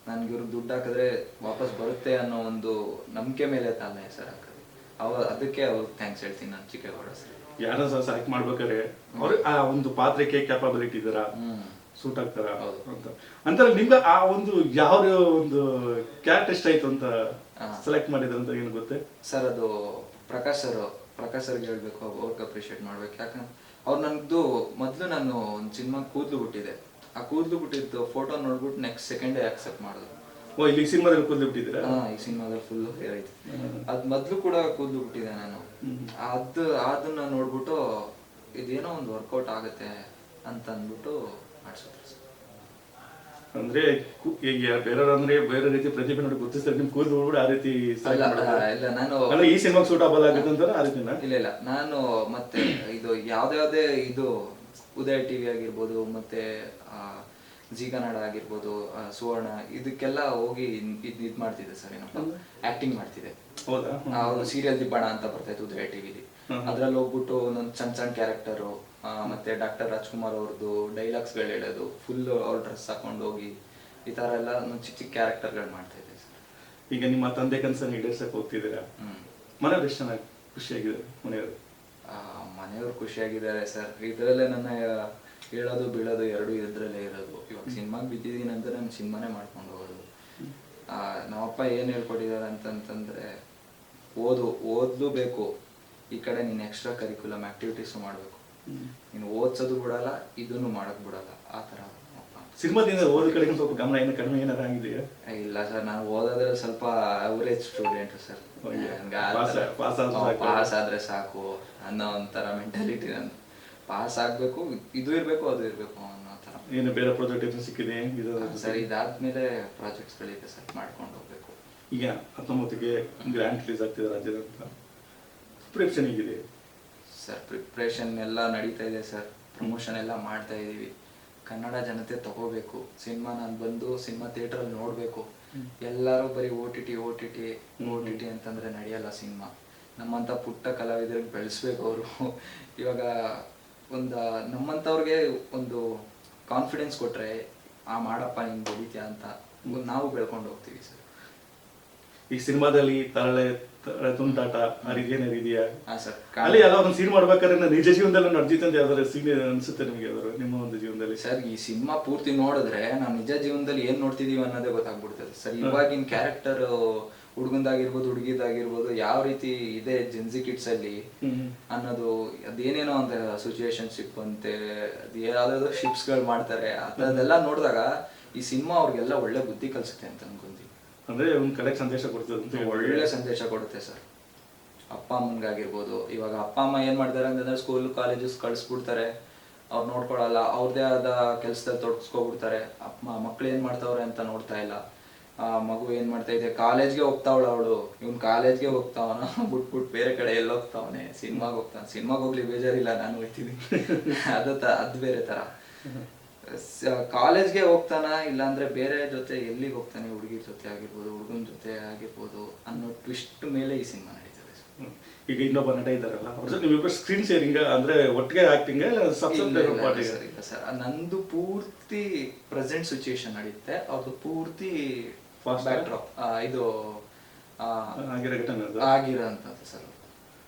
S2: ನನ್ಗೆ ಇವ್ರಿಗೆ ದುಡ್ಡು ಹಾಕಿದ್ರೆ ವಾಪಸ್ ಬರುತ್ತೆ ಅನ್ನೋ ಒಂದು ನಂಬಿಕೆ ಮೇಲೆ ತಾನೇ ಸರ್ ಹಾಕೋದು. ಅದಕ್ಕೆ ಅವ್ರಿಗೆ ಥ್ಯಾಂಕ್ಸ್ ಹೇಳ್ತೀನಿ ನಾನು ಚಿಕ್ಕೇಗೌಡ ಸರ್.
S1: ಯಾರು ಸಹ ಸೆಲೆಕ್ಟ್ ಮಾಡ್ಬೇಕಾದ್ರೆ ಅವ್ರಿಗೆ ಆ ಒಂದು ಪಾತ್ರಕ್ಕೆ ಕ್ಯಾಪಬಿಲಿಟಿ ಇದಾರ, ಸೂಟ್ ಆಗ್ತಾರ ಅಂತ ಅಂತ ನಿಮ್ಗೆ ಆ ಒಂದು ಯಾವ ಒಂದು ಕ್ಯಾರೆಕ್ಟರ್ ಇಷ್ಟ ಆಯ್ತು ಅಂತ ಸೆಲೆಕ್ಟ್ ಮಾಡಿದ್ರು ಅಂತ ಏನು ಗೊತ್ತೇ
S2: ಸರ್? ಅದು ಪ್ರಕಾಶ್ ಸರ್ಗೆ ಹೇಳ್ಬೇಕು, ಅವ್ರಿಗೆ ಅಪ್ರಿಷಿಯೇಟ್ ಮಾಡ್ಬೇಕು. ಯಾಕಂದ್ರೆ ಅವ್ರು ನನ್ದು ಮೊದಲು ನಾನು ಒಂದು ಸಿನಿಮಾ ಕೂದಲು ಬಿಟ್ಟಿದೆ, ಆ ಕೂದಲು ಬಿಟ್ಟಿದ್ದು ಫೋಟೋ ನೋಡ್ಬಿಟ್ಟು ನೆಕ್ಸ್ಟ್ ಸೆಕೆಂಡೇ ಆಕ್ಸೆಪ್ಟ್ ಮಾಡಿದ್ರು.
S1: ಓ, ಇಲ್ಲಿ ಸಿನಿಮಾದಲ್ಲಿ ಕೂದಲು ಬಿಟ್ಟಿದ್ದೀರಾ?
S2: ಈ ಸಿನಿಮಾದಲ್ಲಿ ಫುಲ್ ಹೇರ್ ಐತೆ. ಅದ್ ಮೊದ್ಲು ಕೂಡ ಕೂದಲು ಬಿಟ್ಟಿದೆ ನಾನು. ಅದನ್ನ ನೋಡ್ಬಿಟ್ಟು ಇದೇನೋ ಒಂದು ವರ್ಕೌಟ್ ಆಗುತ್ತೆ ಅಂತ ಅಂದ್ಬಿಟ್ಟು ಮಾಡಿಸಿದ್ರು.
S1: ಅಂದ್ರೆ ಬೇರೆಯವ್ರು ಅಂದ್ರೆ ಬೇರೆ ರೀತಿ ಪ್ರತಿಭೆ ನೋಡಿ ಗುರುತಿಸ್ತಾರೆ, ನಿಮ್ ಕೂದಲು ಕೂಡ ಆ ರೀತಿ
S2: ಇಲ್ಲ. ನಾನು
S1: ಈ ಸಿನಿಮಾಗೆ ಸೂಟಬಲ್ ಆಗುತ್ತೆ ಅಂತ ಆ ರೀತಿನ
S2: ಇಲ್ಲ ನಾನು ಮತ್ತೆ ಇದು ಯಾವ್ದೇ ಇದು ಉದಯ ಟಿವಿ ಆಗಿರ್ಬೋದು, ಮತ್ತೆ ಜಿ ಕನ್ನಡ ಆಗಿರ್ಬೋದು, ಸುವರ್ಣ, ಇದಕ್ಕೆಲ್ಲ ಹೋಗಿ ಇದ್ ಮಾಡ್ತಿದ್ದೆ ಸರ್. ಏನಪ್ಪ ಆಕ್ಟಿಂಗ್ ಮಾಡ್ತಿದ್ದೆ. ಹೌದು, ಸೀರಿಯಲ್ ದಿಬ್ಬಣ ಅಂತ ಬರ್ತಾಯಿತ್ತು ಉದಯ ಟಿವಿಲಿ. ಅದ್ರಲ್ಲಿ ಹೋಗ್ಬಿಟ್ಟು ಒಂದೊಂದು ಸಣ್ಣ ಕ್ಯಾರೆಕ್ಟರು, ಮತ್ತೆ ಡಾಕ್ಟರ್ ರಾಜ್ಕುಮಾರ್ ಅವ್ರದ್ದು ಡೈಲಾಗ್ಸ್ಗಳು ಹೇಳೋದು, ಫುಲ್ ಅವ್ರ ಡ್ರೆಸ್ ಹಾಕೊಂಡು ಹೋಗಿ ಈ ತರ ಎಲ್ಲ ಚಿಕ್ಕ ಕ್ಯಾರೆಕ್ಟರ್ಗಳು ಮಾಡ್ತಾ ಇದ್ದೆ ಸರ್.
S1: ಈಗ ನಿಮ್ಮ ತಂದೆ ಕನಸನ್ನು ಈಡೇರಿಸಕ್ಕೆ ಹೋಗ್ತಿದ್ದೀರಾ? ಮನೆಯವ್ರು ಎಷ್ಟು ಚೆನ್ನಾಗಿ ಖುಷಿಯಾಗಿದ್ದಾರೆ?
S2: ಮನೆಯವ್ರು ಖುಷಿಯಾಗಿದ್ದಾರೆ ಸರ್. ಇದರಲ್ಲೇ ನನ್ನ ಹೇಳೋದು ಬೀಳೋದು ಎರಡೂ ಇದ್ರಲ್ಲೇ ಇರೋದು. ಇವಾಗ ಸಿನಿಮಾಗೆ ಬಿದ್ದಿದ್ದೀನಿ ಅಂತ ನಾನು ಸಿನಿಮಾನೇ ಮಾಡ್ಕೊಂಡು ಹೋಗೋದು. ನಮ್ಮಪ್ಪ ಏನು ಹೇಳ್ಕೊಟ್ಟಿದ್ದಾರೆ ಅಂತಂತಂದ್ರೆ, ಓದ್ಲು ಬೇಕು, ಈ ಕಡೆ ನೀನು ಎಕ್ಸ್ಟ್ರಾ ಕರಿಕ್ಯುಲಮ್ ಆಕ್ಟಿವಿಟೀಸು ಮಾಡಬೇಕು, ನೀನು ಓದ್ಸೋದು ಬಿಡಲ್ಲ, ಇದನ್ನು ಮಾಡಕ್ ಬಿಡಲ್ಲ, ಆ ಥರ.
S1: ಸಿನಿಮಾದಿಂದ ಓದೋ ಕಡೆ ಸ್ವಲ್ಪ ಗಮನ ಏನು ಕಡಿಮೆ ಏನಾದ್ರು ಆಗಿದೆಯಾ?
S2: ಇಲ್ಲ ಸರ್, ನಾನು ಓದೋದ್ರಲ್ಲಿ ಸ್ವಲ್ಪ ಅವರೇಜ್ ಸ್ಟೂಡೆಂಟ್ ಸರ್. ಪಾಸ್ ಆದ್ರೆ ಸಾಕು ಅನ್ನೋ ಒಂಥರ ಮೆಂಟಾಲಿಟಿ ನಂದು. ಪಾಸ್ ಆಗ್ಬೇಕು, ಇದು ಇರ್ಬೇಕು, ಅದು ಇರ್ಬೇಕು ಅನ್ನೋ ತರ.
S1: ಏನು ಬೇರೆ ಪ್ರಾಜೆಕ್ಟ್ ಏನು ಸಿಕ್ಕಿದೆ
S2: ಸರ್? ಇದಾದ್ಮೇಲೆ ಪ್ರಾಜೆಕ್ಟ್ಸ್ ಗಳಿದೆ ಸರ್, ಮಾಡ್ಕೊಂಡು ಹೋಗ್ಬೇಕು.
S1: ಈಗ 19ಗೆ ಗ್ರ್ಯಾಂಡ್ ರಿಲೀಸ್ ಆಗ್ತಿದೆ ರಾಜ್ಯದ, ಪ್ರಿಪ್ರೇಷನ್ ಹೇಗಿದೆ
S2: ಸರ್? ಪ್ರಿಪ್ರೇಷನ್ ಎಲ್ಲ ನಡೀತಾ ಇದೆ ಸರ್, ಪ್ರಮೋಷನ್ ಎಲ್ಲ ಮಾಡ್ತಾ ಇದೀವಿ. ಕನ್ನಡ ಜನತೆ ತಗೋಬೇಕು ಸಿನಿಮಾ. ನಾನು ಬಂದು ಸಿನಿಮಾ ಥಿಯೇಟರಲ್ಲಿ ನೋಡ್ಬೇಕು. ಎಲ್ಲರೂ ಬರೀ OTT ಅಂತಂದ್ರೆ ನಡೆಯಲ್ಲ ಸಿನಿಮಾ. ನಮ್ಮಂತ ಪುಟ್ಟ ಕಲಾವಿದರಿಗೆ ಬೆಳೆಸ್ಬೇಕು ಅವರು. ಇವಾಗ ನಮ್ಮಂತವ್ರಿಗೆ ಒಂದು ಕಾನ್ಫಿಡೆನ್ಸ್ ಕೊಟ್ರೆ, ಮಾಡಪ್ಪ ಹಿಂಗೆ ಬೆಳಿತೀಯ ಅಂತ ನಾವು ಬೆಳ್ಕೊಂಡು ಹೋಗ್ತೀವಿ ಸರ್.
S1: ಈ ಸಿನಿಮಾದಲ್ಲಿ ತರಳೆ ತುಂಟಾಟ ಆ ರೀತಿ ಏನಾದ್ರು ಇದೆಯಾ?
S2: ಹಾ ಸರ್.
S1: ಅಲ್ಲಿ ಎಲ್ಲ ಒಂದು ಸೀನ್ ಮಾಡ್ಬೇಕಾದ್ರೆ ನಾನು ನಿಜ ಜೀವನದಲ್ಲಿ ನಡೆದಿತ್ತು ಅಂತ ಯಾವ್ದಾದ್ರು ಸೀನ್ ಅನ್ಸುತ್ತೆ ನಿಮ್ಗೆ ಯಾವ್ದಾದ್ರು ನಿಮ್ಮ ಒಂದು ಜೀವನದಲ್ಲಿ?
S2: ಸರ್ ಈ ಸಿನಿಮಾ ಪೂರ್ತಿ ನೋಡಿದ್ರೆ ನಾವು ನಿಜ ಜೀವನದಲ್ಲಿ ಏನ್ ನೋಡ್ತಿದೀವಿ ಅನ್ನೋದೇ ಗೊತ್ತಾಗ್ಬಿಡ್ತದೆ ಸರ್. ಇವಾಗಿನ ಕ್ಯಾರೆಕ್ಟರ್ ಹುಡುಗಂದಾಗಿರ್ಬೋದು ಹುಡುಗಿದಾಗಿರ್ಬೋದು ಯಾವ ರೀತಿ ಇದೆ ಜೆನ್ಸಿ ಕಿಡ್ಸ್ ಅಲ್ಲಿ ಅನ್ನೋದು ಅದೇನೇನೋ ಅಂತ ಸಿಚುವೇಶನ್ಶಿಪ್ ಅಂತೆ, ಅದು ಯಾವ್ದಾದ್ರು ಶಿಪ್ಸ್ ಗಳು ಮಾಡ್ತಾರೆ, ಅದೆಲ್ಲ ನೋಡಿದಾಗ ಈ ಸಿನಿಮಾ ಅವ್ರಿಗೆಲ್ಲ ಒಳ್ಳೆ ಬುದ್ಧಿ ಕಲ್ಸುತ್ತೆ ಅಂತ ಅನ್ಕೊಂತೀವಿ.
S1: ಅಂದ್ರೆ ಒಂದ್ ಕಡೆ ಸಂದೇಶ ಕೊಡ್ತದೆ,
S2: ಒಳ್ಳೆ ಸಂದೇಶ ಕೊಡುತ್ತೆ ಸರ್. ಅಪ್ಪ ಅಮ್ಮನ್ಗಾಗಿರ್ಬೋದು, ಇವಾಗ ಅಪ್ಪ ಅಮ್ಮ ಏನ್ ಮಾಡ್ತಾರೆ ಅಂತಂದ್ರೆ ಸ್ಕೂಲ್ ಕಾಲೇಜಸ್ ಕಳಿಸ್ಬಿಡ್ತಾರೆ, ಅವ್ರು ನೋಡ್ಕೊಳಲ್ಲ, ಅವ್ರದೇ ಆದ ಕೆಲ್ಸದಲ್ಲಿ ತೊಡಗಿಸ್ಕೊಬಿಡ್ತಾರೆ. ಮಕ್ಳು ಏನ್ ಮಾಡ್ತಾವ್ರೆ ಅಂತ ನೋಡ್ತಾ ಇಲ್ಲ. ಮಗು ಏನ್ ಮಾಡ್ತಾ ಇದೆ, ಕಾಲೇಜ್ಗೆ ಹೋಗ್ತಾವಳ ಅವಳು, ಇವ್ನ್ ಕಾಲೇಜ್ಗೆ ಹೋಗ್ತಾವನ ಬಿಟ್ಬಿಟ್ಟು ಬೇರೆ ಕಡೆ ಎಲ್ಲ ಹೋಗ್ತಾವನೆ, ಸಿನಿಮಾಗೆ ಹೋಗ್ತಾನೆ. ಸಿನಿಮಾಗೆ ಹೋಗ್ಲಿ ಬೇಜಾರಿಲ್ಲ, ನಾನು ಹೋಗ್ತೀನಿ ಅದು ಬೇರೆ ತರ. ಕಾಲೇಜ್ಗೆ ಹೋಗ್ತಾನ, ಇಲ್ಲಾಂದ್ರೆ ಬೇರೆ ಜೊತೆ ಎಲ್ಲಿಗೆ ಹೋಗ್ತಾನೆ, ಹುಡುಗಿ ಜೊತೆ ಆಗಿರ್ಬೋದು ಹುಡುಗನ ಜೊತೆ ಆಗಿರ್ಬೋದು ಅನ್ನೋ ಟ್ವಿಸ್ಟ್ ಮೇಲೆ ಈ ಸಿನಿಮಾ ನಡೀತದೆ.
S1: ಈಗ ಇನ್ನೊಬ್ಬ ನಟ ಇದ್ದಾರಲ್ಲ ಅವ್ರ ಜೊತೆ ನೀವಿಬ್ಬರು ಸ್ಕ್ರೀನ್ ಶೇರಿಂಗ್ ಅಂದ್ರೆ ಒಟ್ಟಿಗೆ ಆಕ್ಟಿಂಗ್
S2: ಸರ್? ನಂದು ಪೂರ್ತಿ ಪ್ರೆಸೆಂಟ್ ಸಿಚುಯೇಷನ್ ನಡೆಯುತ್ತೆ, ಅವ್ರದ್ದು ಪೂರ್ತಿ ಬ್ಯಾಕ್ ಡ್ರಾಪ್ ಇದು ಆಗಿರೋಂಥದ್ದು ಸರ್.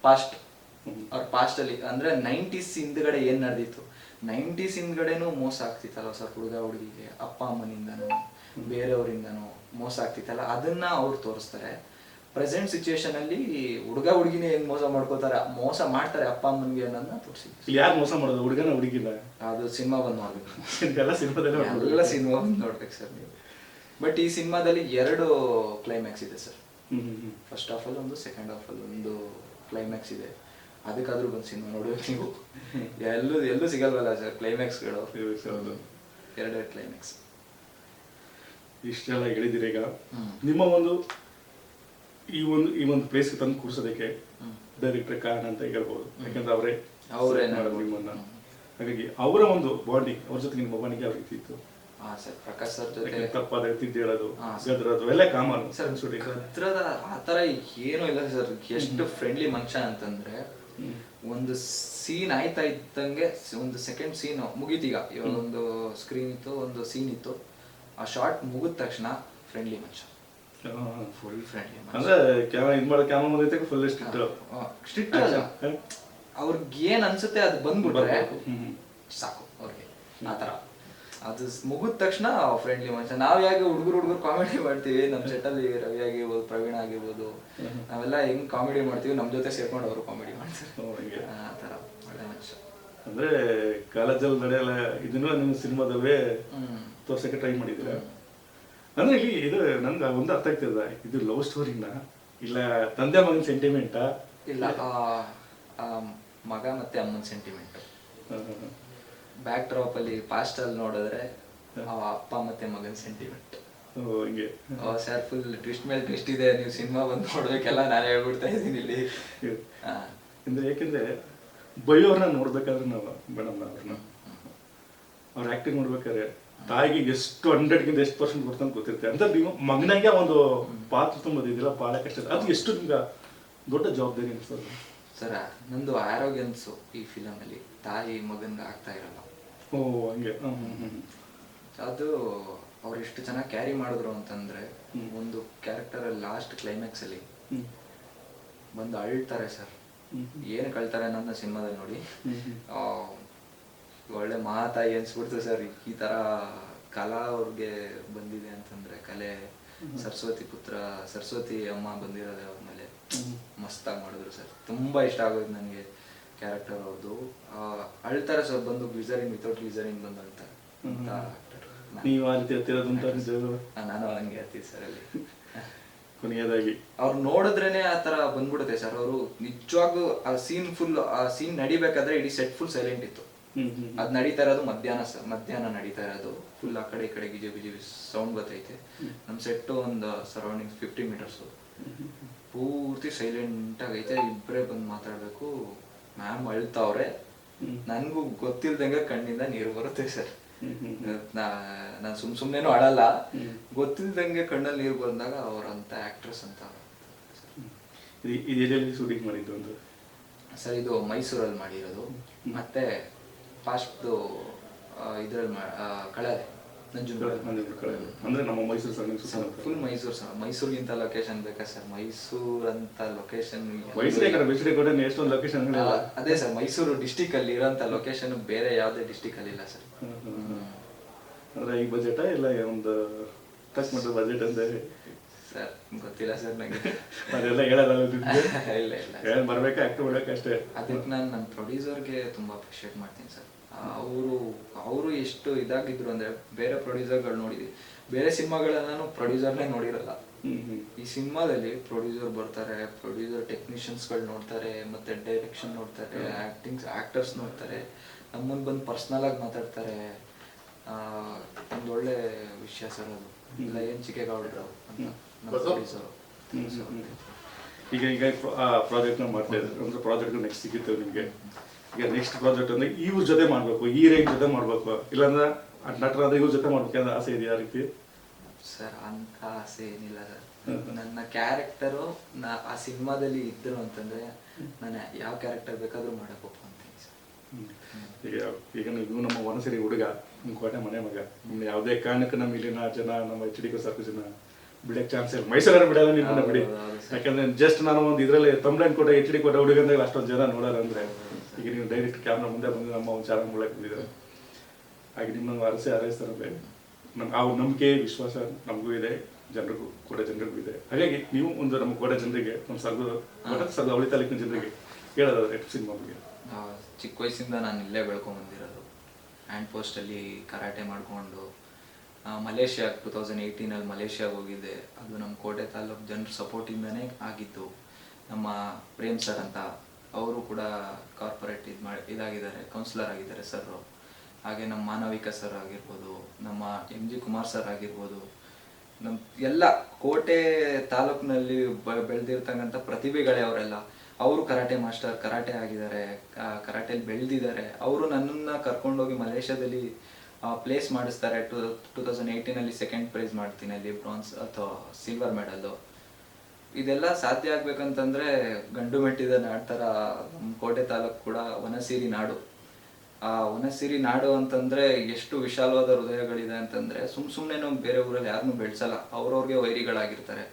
S2: ಪಾಸ್ಟ್ ಅವ್ರ ಪಾಸ್ಟ್ ಅಲ್ಲಿ ಅಂದ್ರೆ 90s ಹಿಂದ್ಗಡೆ ಏನ್ ನಡೆದಿತ್ತು, 90s ಹಿಂದ್ಗಡೆನೂ ಮೋಸ ಆಗ್ತಿತ್ತಲ್ಲ ಸರ್ ಹುಡುಗ ಹುಡುಗಿಗೆ, ಅಪ್ಪ ಅಮ್ಮನಿಂದನೂ ಬೇರೆಯವರಿಂದನೂ ಮೋಸ ಆಗ್ತಿತ್ತಲ್ಲ, ಅದನ್ನ ಅವ್ರು ತೋರಿಸ್ತಾರೆ. ಪ್ರೆಸೆಂಟ್ ಸಿಚುಯೇಷನ್ ಅಲ್ಲಿ ಹುಡುಗ ಹುಡುಗಿನೇ ಹೆಂಗ್ ಮೋಸ ಮೋಸ ಮಾಡ್ತಾರೆ ಅಪ್ಪ ಅಮ್ಮನಿಗೆ ಅನ್ನೋದನ್ನ ತೋರಿಸಿದ್ವಿ.
S1: ಯಾರು ಮೋಸ ಮಾಡೋದು, ಹುಡುಗನ ಹುಡುಗಿಲ್ಲ? ಅದು
S2: ಸಿನಿಮಾ ಬಂದು ನೋಡ್ಬೇಕು,
S1: ಎಲ್ಲ
S2: ಸಿನಿಮಾ ಬಂದು ನೋಡ್ಬೇಕು ಸರ್ ನೀವು. ಬಟ್ ಈ ಸಿನಿಮಾದಲ್ಲಿ 2 ಕ್ಲೈಮ್ಯಾಕ್ಸ್ ಇದೆ ಸರ್. ಫಸ್ಟ್ ಹಾಫ್ ಅಲ್ಲಿ ಒಂದು, ಸೆಕೆಂಡ್ ಹಾಫ್ ಅಲ್ಲಿ ಒಂದು ಕ್ಲೈಮ್ಯಾಕ್ಸ್ ಇದೆ. ಅದಕ್ಕಾದ್ರೂ ಬಂದು ಸಿನಿಮಾ ನೋಡ್ಬೇಕು ನೀವು. ಎಲ್ಲೂ ಸಿಗಲ್ವಲ್ಲ ಸರ್ ಕ್ಲೈಮ್ಯಾಕ್ಸ್ಗಳು. 2 ಕ್ಲೈಮ್ಯಾಕ್ಸ್
S1: ಇಷ್ಟೆಲ್ಲ ಹೇಳಿದಿರಿ. ಈಗ ನಿಮ್ಮ ಒಂದು ಈ ಒಂದು ಪ್ಲೇಸ್ ತಂದು ಕೂರ್ಸೋದಕ್ಕೆ ಡೈರೆಕ್ಟರ್ ಕಾರಣ ಅಂತ ಹೇಳ್ಬೋದು, ಯಾಕಂದ್ರೆ ಅವರೇ ನಿಮ್ಮನ್ನ. ಹಾಗಾಗಿ ಅವರ ಒಂದು ಬಾಂಡಿಂಗ್, ಅವ್ರ ಜೊತೆ ನಿಮ್ಮ ಬಾಂಡಿಂಗ್ ಯಾವ ರೀತಿ ಇತ್ತು?
S2: ಸರ್ ಪ್ರಕಾಶ್ ಸರ್ ಜೊತೆ
S1: ತಪ್ಪಾದ ತಿದ್ದೇಳೋದು ಗದ್ರದು ಎಲ್ಲ ಕಾಮನ್
S2: ಸರ್. ಗದ್ರದ ಆತರ ಏನೂ ಇಲ್ಲ ಸರ್. ಎಷ್ಟು ಫ್ರೆಂಡ್ಲಿ ಮನುಷ್ಯ ಅಂತಂದ್ರೆ, ಒಂದು ಸೀನ್ ಆಯ್ತಾ ಇದ್ದಂಗೆ ಒಂದು ಸೆಕೆಂಡ್ ಸೀನ್ ಮುಗೀತೀಗ, ಇವಾಗ ಒಂದು ಸ್ಕ್ರೀನ್ ಇತ್ತು, ಒಂದು ಸೀನ್ ಇತ್ತು, ಆ ಶಾರ್ಟ್ ಮುಗಿದ ತಕ್ಷಣ ಫ್ರೆಂಡ್ಲಿ ಮನುಷ್ಯ, ಫುಲ್ ಫ್ರೆಂಡ್ಲಿ.
S1: ಅಂದ್ರೆ ಕ್ಯಾಮರಾ ಮುಂದೆ ಫುಲ್ ಸ್ಟ್ರಿಕ್ಟ್
S2: ಅಲ್ಲ, ಅವ್ರಿಗೆ ಏನ್ ಅನ್ಸುತ್ತೆ ಅದು ಬಂದ್ಬಿಟ್ರೆ ಸಾಕು ಅವ್ರಿಗೆ. ಆತರ ಅದು ಮುಗಿದ ತಕ್ಷಣ ಫ್ರೆಂಡ್ಲಿ ಮನುಷ್ಯ. ನಾವ್ ಯಾಕೆ ಹುಡುಗರು ಕಾಮಿಡಿ ಮಾಡ್ತೀವಿ, ನಮ್ ಸೆಟ್ ಅಲ್ಲಿ ರವಿ ಆಗಿರ್ಬೋದು, ಪ್ರವೀಣ್ ಆಗಿರ್ಬೋದು, ನಾವೆಲ್ಲ ಹೆಂಗ್ ಕಾಮಿಡಿ ಮಾಡ್ತೀವಿ, ನಮ್ ಜೊತೆ ಸೇರ್ಕೊಂಡು ಅವರು ಕಾಮಿಡಿ ಮಾಡ್ತಾರೆ. ಆತರ ಒಳ್ಳೆ ಮನುಷ್ಯ.
S1: ಅಂದ್ರೆ ಕಾಲೇಜಲ್ಲಿ ನಡೆಯಲ್ಲ ಇದನ್ನು ನೀವು ಸಿನಿಮಾದಲ್ಲೇ ತೋರ್ಸಕ್ಕೆ ಟ್ರೈ ಮಾಡಿದ್ದೀರಾ? ಅಂದ್ರೆ ಇಲ್ಲಿ ಇದು ನನ್ಗೆ ಒಂದು ಅರ್ಥ ಆಗ್ತದ, ಇದು ಲವ್ ಸ್ಟೋರಿನ ಇಲ್ಲ ತಂದೆ ಮಗನ ಸೆಂಟಿಮೆಂಟಾ?
S2: ಇಲ್ಲ, ಮಗ ಮತ್ತೆ ಅಮ್ಮನ ಸೆಂಟಿಮೆಂಟ್. ಬ್ಯಾಕ್ ಡ್ರಾಪ್ ಅಲ್ಲಿ ಪಾಸ್ಟ್ ಅಲ್ಲಿ ನೋಡಿದ್ರೆ ಅಪ್ಪ ಮತ್ತೆ ಮಗನ ಸೆಂಟಿಮೆಂಟ್. ಸರ್ ಫುಲ್ ಟ್ವಿಸ್ಟ್ ಮೇಲೆ ಟ್ವಿಸ್ಟ್ ಇದೆ, ನೀವು ಸಿನಿಮಾ ಬಂದು ನೋಡ್ಬೇಕೆಲ್ಲ ನಾನು ಹೇಳ್ಬಿಡ್ತಾ ಇದ್ದೀನಿ ಇಲ್ಲಿ.
S1: ಅಂದ್ರೆ ಯಾಕೆಂದ್ರೆ ಬೈಯೋರ್ನ ನೋಡ್ಬೇಕಾದ್ರೆ ನಾವು ಮೇಡಮ್ ಅವ್ರ ಆಕ್ಟಿಂಗ್ ನೋಡ್ಬೇಕಾದ್ರೆ ತಾಯಿಗೆ ಎಷ್ಟು 100ಗಿಂತ ಎಷ್ಟು % ಕೊಡ್ತಂತ ಗೊತ್ತಿರುತ್ತೆ ಅಂತ. ನೀವು ಮಗನಾಗೆ ಒಂದು ಪಾತ್ರ ತುಂಬೋದಿಲ್ಲ, ಬಹಳ ಕಷ್ಟ. ಅದು ಎಷ್ಟು ನಿಮ್ಗೆ ದೊಡ್ಡ ಜವಾಬ್ದಾರಿ ಅನ್ಸ್ತದೆ
S2: ಸರ್? ನಂದು ಆರೋಗ್ಯನ್ಸು ಈ ಫಿಲಮ್ ಅಲ್ಲಿ ತಾಯಿ ಮಗನ್ಗೆ ಆಗ್ತಾ ಇರಲ್ಲ.
S1: ಓ ಹಂಗೆ.
S2: ಅದು ಅವ್ರು ಎಷ್ಟು ಚೆನ್ನಾಗಿ ಕ್ಯಾರಿ ಮಾಡಿದ್ರು ಅಂತಂದ್ರೆ, ಒಂದು ಕ್ಯಾರೆಕ್ಟರ್ ಲಾಸ್ಟ್ ಕ್ಲೈಮ್ಯಾಕ್ಸ್ ಅಲ್ಲಿ ಬಂದು ಅಳ್ತಾರೆ ಸರ್. ಏನ್ ಕಳ್ತಾರೆ ನನ್ನ ಸಿನಿಮಾದಲ್ಲಿ ನೋಡಿ, ಒಳ್ಳೆ ಮಾತಾಯಿ ಅನ್ಸ್ಬಿಡ್ತು ಸರ್. ಈ ತರ ಕಲಾ ಅವ್ರಿಗೆ ಬಂದಿದೆ ಅಂತಂದ್ರೆ, ಕಲೆ ಸರಸ್ವತಿ ಅಮ್ಮ ಬಂದಿರೋದೆ ಅವ್ರ ಮೇಲೆ, ಮಸ್ತಾಗಿ ಮಾಡಿದ್ರು ಸರ್. ತುಂಬಾ ಇಷ್ಟ ಆಗೋದು ನನಗೆ ಕ್ಯಾರೆಕ್ಟರ್ ಅವ್ರದ್ದು. ಅಳ್ತಾರೆ ಸರ್, ಬಂದು ಗ್ಲಿಸರಿನ್ ವಿತೌಟ್ ಗ್ಲಿಸರಿನ್ ಬಂದು ಅಳ್ತಾರೆ. ನಾನು ಹಂಗೆ ಹೇಳ್ತೀವಿ ಸರ್ ಅಲ್ಲಿ.
S1: ಕೊನೆಯದಾಗಿ
S2: ಅವ್ರು ನೋಡಿದ್ರೇನೆ ಆ ತರ ಬಂದ್ಬಿಡುತ್ತೆ ಸರ್. ಅವರು ನಿಜವಾಗ್ಲೂ ಆ ಸೀನ್ ನಡಿಬೇಕಾದ್ರೆ ಇಡೀ ಸೆಟ್ ಫುಲ್ ಸೈಲೆಂಟ್ ಇತ್ತು. ಅದ್ ನಡೀತಾ ಇರೋದು ಮಧ್ಯಾಹ್ನ ನಡೀತಾ ಇರೋದು. ಫುಲ್ ಆ ಕಡೆ ಈ ಕಡೆ ಗಿಜಿ ಸೌಂಡ್ ಬರ್ತೈತೆ. ನಮ್ ಸೆಟ್ ಒಂದು ಸರೌಂಡಿಂಗ್ 50 meters ಪೂರ್ತಿ ಸೈಲೆಂಟ್ ಆಗೈತೆ. ಇಬ್ರೇ ಬಂದು ಮಾತಾಡ್ಬೇಕು. ಮ್ಯಾಮ್ ಅಳ್ತಾವ್ರೆ, ನನ್ಗೂ ಗೊತ್ತಿಲ್ದಂಗೆ ಕಣ್ಣಿಂದ ನೀರು ಬರುತ್ತೆ ಸರ್. ನಾನು ಸುಮ್ನೇನು ಅಳಲ್ಲ, ಗೊತ್ತಿಲ್ದಂಗೆ ಕಣ್ಣಲ್ಲಿ ನೀರು ಬಂದಾಗ ಅವರಂತ ಆಕ್ಟ್ರೆಸ್ ಅಂತ.
S1: ಶೂಟಿಂಗ್ ಮಾಡಿದ್ದು
S2: ಸರ್ ಇದು ಮೈಸೂರಲ್ಲಿ ಮಾಡಿರೋದು. ಮತ್ತೆ ಫಾಸ್ಟ್ ಇದ್ರಲ್ಲಿ ಕಳಲೆ ನಂಜನಗೂಡು
S1: ಅಂದ್ರೆ ನಮ್ಮ ಮೈಸೂರು ಸುತ್ತಮುತ್ತ
S2: ಫುಲ್ ಮೈಸೂರು ಸರ್. ಮೈಸೂರಿಗಿಂತ ಲೊಕೇಶನ್ ಬೇಕಾ ಸರ್? ಮೈಸೂರು ಅಂತ ಲೊಕೇಶನ್
S1: ಎಷ್ಟೊಂದು ಲೊಕೇಶನ್
S2: ಅದೇ ಸರ್, ಮೈಸೂರು ಡಿಸ್ಟಿಕ್ ಅಲ್ಲಿ ಇರೋಂಥ ಲೊಕೇಶನ್ ಬೇರೆ ಯಾವುದೇ ಡಿಸ್ಟಿಕ್ ಅಲ್ಲಿ ಇಲ್ಲ ಸರ್.
S1: ಅಂದ್ರೆ ಈ ಬಜೆಟ್ ಇಲ್ಲ ಒಂದು ಟಚ್ ಮಾಡಿದ ಬಜೆಟ್ ಅಂದ್ರೆ
S2: ಸರ್ ಗೊತ್ತಿಲ್ಲ ಸರ್ ನನಗೆ.
S1: ಅದೆಲ್ಲ ಹೇಳಲ್ಲ
S2: ಇಲ್ಲ ಇಲ್ಲ
S1: ಬರ್ಬೇಕಾ ಆಕ್ಟ್ ಮಾಡ್ಬೇಕು ಅಷ್ಟೇ.
S2: ಅದಕ್ಕೆ ನಾನು ನನ್ನ ಪ್ರೊಡ್ಯೂಸರ್ಗೆ ತುಂಬ ಅಪ್ರಿಷಿಯೇಟ್ ಮಾಡ್ತೀನಿ ಸರ್. ಅವರು ಎಷ್ಟು ಇದಾಗಿದ್ರು ಅಂದರೆ, ಬೇರೆ ಪ್ರೊಡ್ಯೂಸರ್ಗಳು ನೋಡಿದ್ವಿ, ಬೇರೆ ಸಿನಿಮಾಗಳನ್ನ ಪ್ರೊಡ್ಯೂಸರ್ನೇ ನೋಡಿರಲ್ಲ. ಈ ಸಿನಿಮಾದಲ್ಲಿ ಪ್ರೊಡ್ಯೂಸರ್ ಬರ್ತಾರೆ, ಪ್ರೊಡ್ಯೂಸರ್ ಟೆಕ್ನಿಷಿಯನ್ಸ್ಗಳು ನೋಡ್ತಾರೆ, ಮತ್ತೆ ಡೈರೆಕ್ಷನ್ ನೋಡ್ತಾರೆ, ಆಕ್ಟರ್ಸ್ ನೋಡ್ತಾರೆ, ನಮ್ಮನ್ನು ಬಂದು ಪರ್ಸ್ನಲ್ ಆಗಿ ಮಾತಾಡ್ತಾರೆ. ಒಂದು ಒಳ್ಳೆ ವಿಷಯ ಸರ್ ಅದು. ಇಲ್ಲ ಏನು ಚಿಕ್ಕೇಗೌಡರು ಅಂತ ನಮ್ಮ ಪ್ರೊಡ್ಯೂಸರು.
S1: ಈಗ ಪ್ರಾಜೆಕ್ಟ್ನ ಮಾಡ್ತಾ ಇದ್ದಾರೆ ಅಂದ್ರೆ ಪ್ರಾಜೆಕ್ಟ್ ನೆಕ್ಸ್ಟ್ ಸಿಗುತ್ತೆ ನಿಮಗೆ. ಈಗ ನೆಕ್ಸ್ಟ್ ಪ್ರಾಜೆಕ್ಟ್ ಅಂದ್ರೆ ಇವ್ರ ಜೊತೆ ಮಾಡ್ಬೇಕು, ಈ ರೇಂಜ್ ಜೊತೆ ಮಾಡ್ಬೇಕು, ಇಲ್ಲಾಂದ್ರೆ ನಟರಾದ ಇವ್ರ ಜೊತೆ ಮಾಡ್ಬೇಕು ಅನ್ನೋ ಆಸೆ ಇದೆಯಾ ರೀತಿ?
S2: ಸರ್ ಅಂತ ಆಸೆ ಏನಿಲ್ಲ ಸರ್. ನನ್ನ ಕ್ಯಾರೆಕ್ಟರು ಆ ಸಿನಿಮಾದಲ್ಲಿ ಇದ್ರು ಅಂತಂದ್ರೆ ನಾನು ಯಾವ ಕ್ಯಾರೆಕ್ಟರ್ ಬೇಕಾದ್ರೂ ಮಾಡಕ್ ಒಪ್ಕೊಂತೀನಿ ಸರ್.
S1: ಈಗ ನೀವು ನಮ್ಮ ವನಸಿರಿ ಹುಡುಗ, ನಿಮ್ಮ ಕೋಟೆ ಮನೆ ಮಗ, ನಿಮ್ಗೆ ಯಾವುದೇ ಕಾರಣಕ್ಕೂ ನಮ್ಮ ಇಲ್ಲಿನ ಜನ, ನಮ್ಮ HD ಸಾಕು ಜನ ಬಿಡಕ್ಕೆ ಚಾನ್ಸ್ ಇಲ್ಲ. ಮೈಸೂರಲ್ಲಿ ಬಿಡಲ್ಲ ನಿಮ್ಮನ್ನ ಬಿಡಿ. ಯಾಕಂದ್ರೆ ಜಸ್ಟ್ ನಾನು ಒಂದು ಇದರಲ್ಲಿ ತಮಿಳ್ನಾಡು ಕೋಟೆ HD ಕೋಟೆ ಹುಡುಗ ಅಂದಾಗ ಅಷ್ಟೊಂದು ಜನ ನೋಡಲ್ಲ. ಅಂದ್ರೆ ಈಗ ನೀವು ಡೈರೆಕ್ಟ್ ಕ್ಯಾಮ್ರಾ ಮುಂದೆ ಬಂದು ನಮ್ಮ ಒಂದು ಚಾನಲ್ ಮೂಲಕ ಬಂದಿದ್ದಾರೆ. ಹಾಗೆ ನಿಮ್ಮನ್ನು ಹಾರೈಸ್ತಾರಲ್ಲ, ಆ ನಂಬಿಕೆ ವಿಶ್ವಾಸ ನಮಗೂ ಇದೆ, ಜನರಿಗೂ ಕೋಟೆ ಜನರಿಗೂ ಇದೆ. ಹಾಗಾಗಿ ನೀವು ಒಂದು ನಮ್ಮ ಕೋಟೆ ಜನರಿಗೆ, ನಮ್ಮ ಸರ್ದ ಅವಳಿ ತಾಲೂಕಿನ ಜನರಿಗೆ ಹೇಳೋದಾದ್ರೆ ಸಿನಿಮಾ ಬಗ್ಗೆ.
S2: ಚಿಕ್ಕ ವಯಸ್ಸಿಂದ ನಾನು ಇಲ್ಲೇ ಬೆಳ್ಕೊಂಡ್ ಬಂದಿರೋದು. ಹ್ಯಾಂಡ್ ಪೋಸ್ಟಲ್ಲಿ ಕರಾಟೆ ಮಾಡಿಕೊಂಡು ಮಲೇಷ್ಯಾ 2018 ಮಲೇಷ್ಯಾಗೆ ಹೋಗಿದ್ದೆ. ಅದು ನಮ್ಮ ಕೋಟೆ ತಾಲೂಕು ಜನರ ಸಪೋರ್ಟಿಂದನೇ ಆಗಿದ್ದು. ನಮ್ಮ ಪ್ರೇಮ್ ಸರ್ ಅಂತ ಅವರು ಕೂಡ ಕಾರ್ಪೊರೇಟ್ ಇದಾಗಿದ್ದಾರೆ, ಕೌನ್ಸಿಲರ್ ಆಗಿದ್ದಾರೆ ಸರ್. ಹಾಗೆ ನಮ್ಮ ಮಾನವಿಕ ಸರ್ ಆಗಿರ್ಬೋದು, ನಮ್ಮ MG ಕುಮಾರ್ ಸರ್ ಆಗಿರ್ಬೋದು, ನಮ್ಮ ಎಲ್ಲ ಕೋಟೆ ತಾಲೂಕಿನಲ್ಲಿ ಬೆಳೆದಿರ್ತಕ್ಕಂಥ ಪ್ರತಿಭೆಗಳೇ ಅವರೆಲ್ಲ. ಅವರು ಕರಾಟೆ ಮಾಸ್ಟರ್, ಕರಾಟೆ ಆಗಿದ್ದಾರೆ, ಕರಾಟೆಯಲ್ಲಿ ಬೆಳೆದಿದ್ದಾರೆ. ಅವರು ನನ್ನನ್ನು ಕರ್ಕೊಂಡೋಗಿ ಮಲೇಷ್ಯಾದಲ್ಲಿ ಪ್ಲೇಸ್ ಮಾಡಿಸ್ತಾರೆ. 2018 ಸೆಕೆಂಡ್ ಪ್ರೈಸ್ ಮಾಡ್ತೀನಿ, ಅಲ್ಲಿ ಬ್ರಾನ್ಸ್ ಅಥವಾ ಸಿಲ್ವರ್ ಮೆಡಲ್ಲು. ಇದೆಲ್ಲ ಸಾಧ್ಯ ಆಗ್ಬೇಕಂತಂದ್ರೆ ಗಂಡು ಮೆಟ್ಟಿದ ನಾಡ್ತರ ನಮ್ಮ ಕೋಟೆ ತಾಲೂಕು ಕೂಡ ವನಸಿರಿ ನಾಡು. ಆ ವನಸಿರಿ ನಾಡು ಅಂತಂದ್ರೆ ಎಷ್ಟು ವಿಶಾಲವಾದ ಹೃದಯಗಳಿದೆ ಅಂತಂದ್ರೆ, ಸುಮ್ಮನೆ ಬೇರೆ ಊರಲ್ಲಿ ಯಾರನ್ನೂ ಬೆಳೆಸಲ್ಲ, ಅವ್ರವ್ರಿಗೆ ವೈರಿಗಳಾಗಿರ್ತಾರೆ.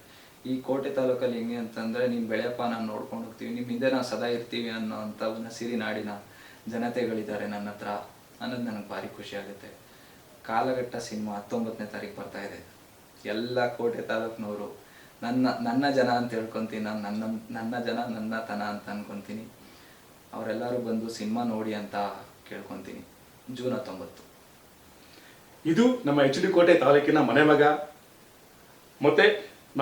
S2: ಈ ಕೋಟೆ ತಾಲೂಕಲ್ಲಿ ಹೆಂಗೆ ಅಂತಂದ್ರೆ, ನೀನು ಬೆಳೆಯಪ್ಪ, ನಾನು ನೋಡ್ಕೊಂಡು ಹೋಗ್ತೀವಿ, ನಿಮ್ಮ ಹಿಂದೆ ನಾವು ಸದಾ ಇರ್ತೀವಿ ಅನ್ನೋ ಅಂಥ ವನಸಿರಿ ನಾಡಿನ ಜನತೆಗಳಿದ್ದಾರೆ ನನ್ನ ಹತ್ರ ಅನ್ನೋದು ನನಗೆ ಭಾರಿ ಖುಷಿ ಆಗುತ್ತೆ. ಕಾಲಘಟ್ಟ ಸಿನಿಮಾ 19ನೇ ತಾರೀಕು ಬರ್ತಾ ಇದೆ. ಎಲ್ಲ ಕೋಟೆ ತಾಲೂಕಿನವರು ನನ್ನ ಜನ ಅಂತ ಹೇಳ್ಕೊತೀನಿ. ನಾನು ನನ್ನ ಜನ ನನ್ನ ತನ ಅಂತ ಅನ್ಕೊತೀನಿ. ಅವರೆಲ್ಲರೂ ಬಂದು ಸಿನಿಮಾ ನೋಡಿ ಅಂತ ಕೇಳ್ಕೊತೀನಿ. ಜೂನ್ 19.
S1: ಇದು ನಮ್ಮ HD ಕೋಟೆ ತಾಲೂಕಿನ ಮನೆ ಮಗ, ಮತ್ತೆ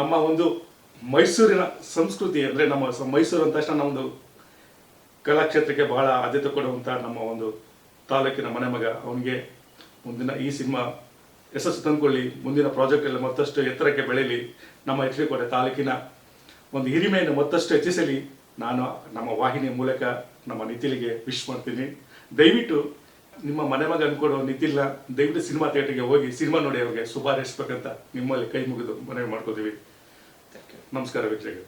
S1: ನಮ್ಮ ಒಂದು ಮೈಸೂರಿನ ಸಂಸ್ಕೃತಿ. ಅಂದರೆ ನಮ್ಮ ಮೈಸೂರು ಅಂದ ತಕ್ಷಣ ನಮ್ಮದು ಕಲಾಕ್ಷೇತ್ರಕ್ಕೆ ಬಹಳ ಆದ್ಯತೆ ಕೊಡುವಂಥ ನಮ್ಮ ಒಂದು ತಾಲೂಕಿನ ಮನೆ ಮಗ. ಅವನಿಗೆ ಮುಂದಿನ ಈ ಸಿನಿಮಾ ಯಶಸ್ಸು ತಂದುಕೊಳ್ಳಿ, ಮುಂದಿನ ಪ್ರಾಜೆಕ್ಟ್ ಎಲ್ಲ ಮತ್ತಷ್ಟು ಎತ್ತರಕ್ಕೆ ಬೆಳೀಲಿ, ನಮ್ಮ HD ಕೋಟೆ ತಾಲೂಕಿನ ಒಂದು ಹಿರಿಮೆಯನ್ನು ಮತ್ತಷ್ಟು ಹೆಚ್ಚಿಸಲಿ. ನಾನು ನಮ್ಮ ವಾಹಿನಿಯ ಮೂಲಕ ನಮ್ಮ ನಿತಿಲ್ಗೆ ವಿಶ್ ಮಾಡ್ತೀನಿ. ದಯವಿಟ್ಟು ನಿಮ್ಮ ಮನೆ ಮಗ ಅನ್ಕೊಡೋ ನಿತಿಲ್ನ ದಯವಿಟ್ಟು ಸಿನಿಮಾ ಥಿಯೇಟರ್ಗೆ ಹೋಗಿ ಸಿನಿಮಾ ನೋಡಿ ಅವ್ರಿಗೆ ಶುಭಾರೈಸ್ಬೇಕಂತ ನಿಮ್ಮಲ್ಲಿ ಕೈ ಮುಗಿದು ಮನವಿ ಮಾಡ್ಕೋತೀವಿ. ನಮಸ್ಕಾರ ವೀಕ್ಷಕರು.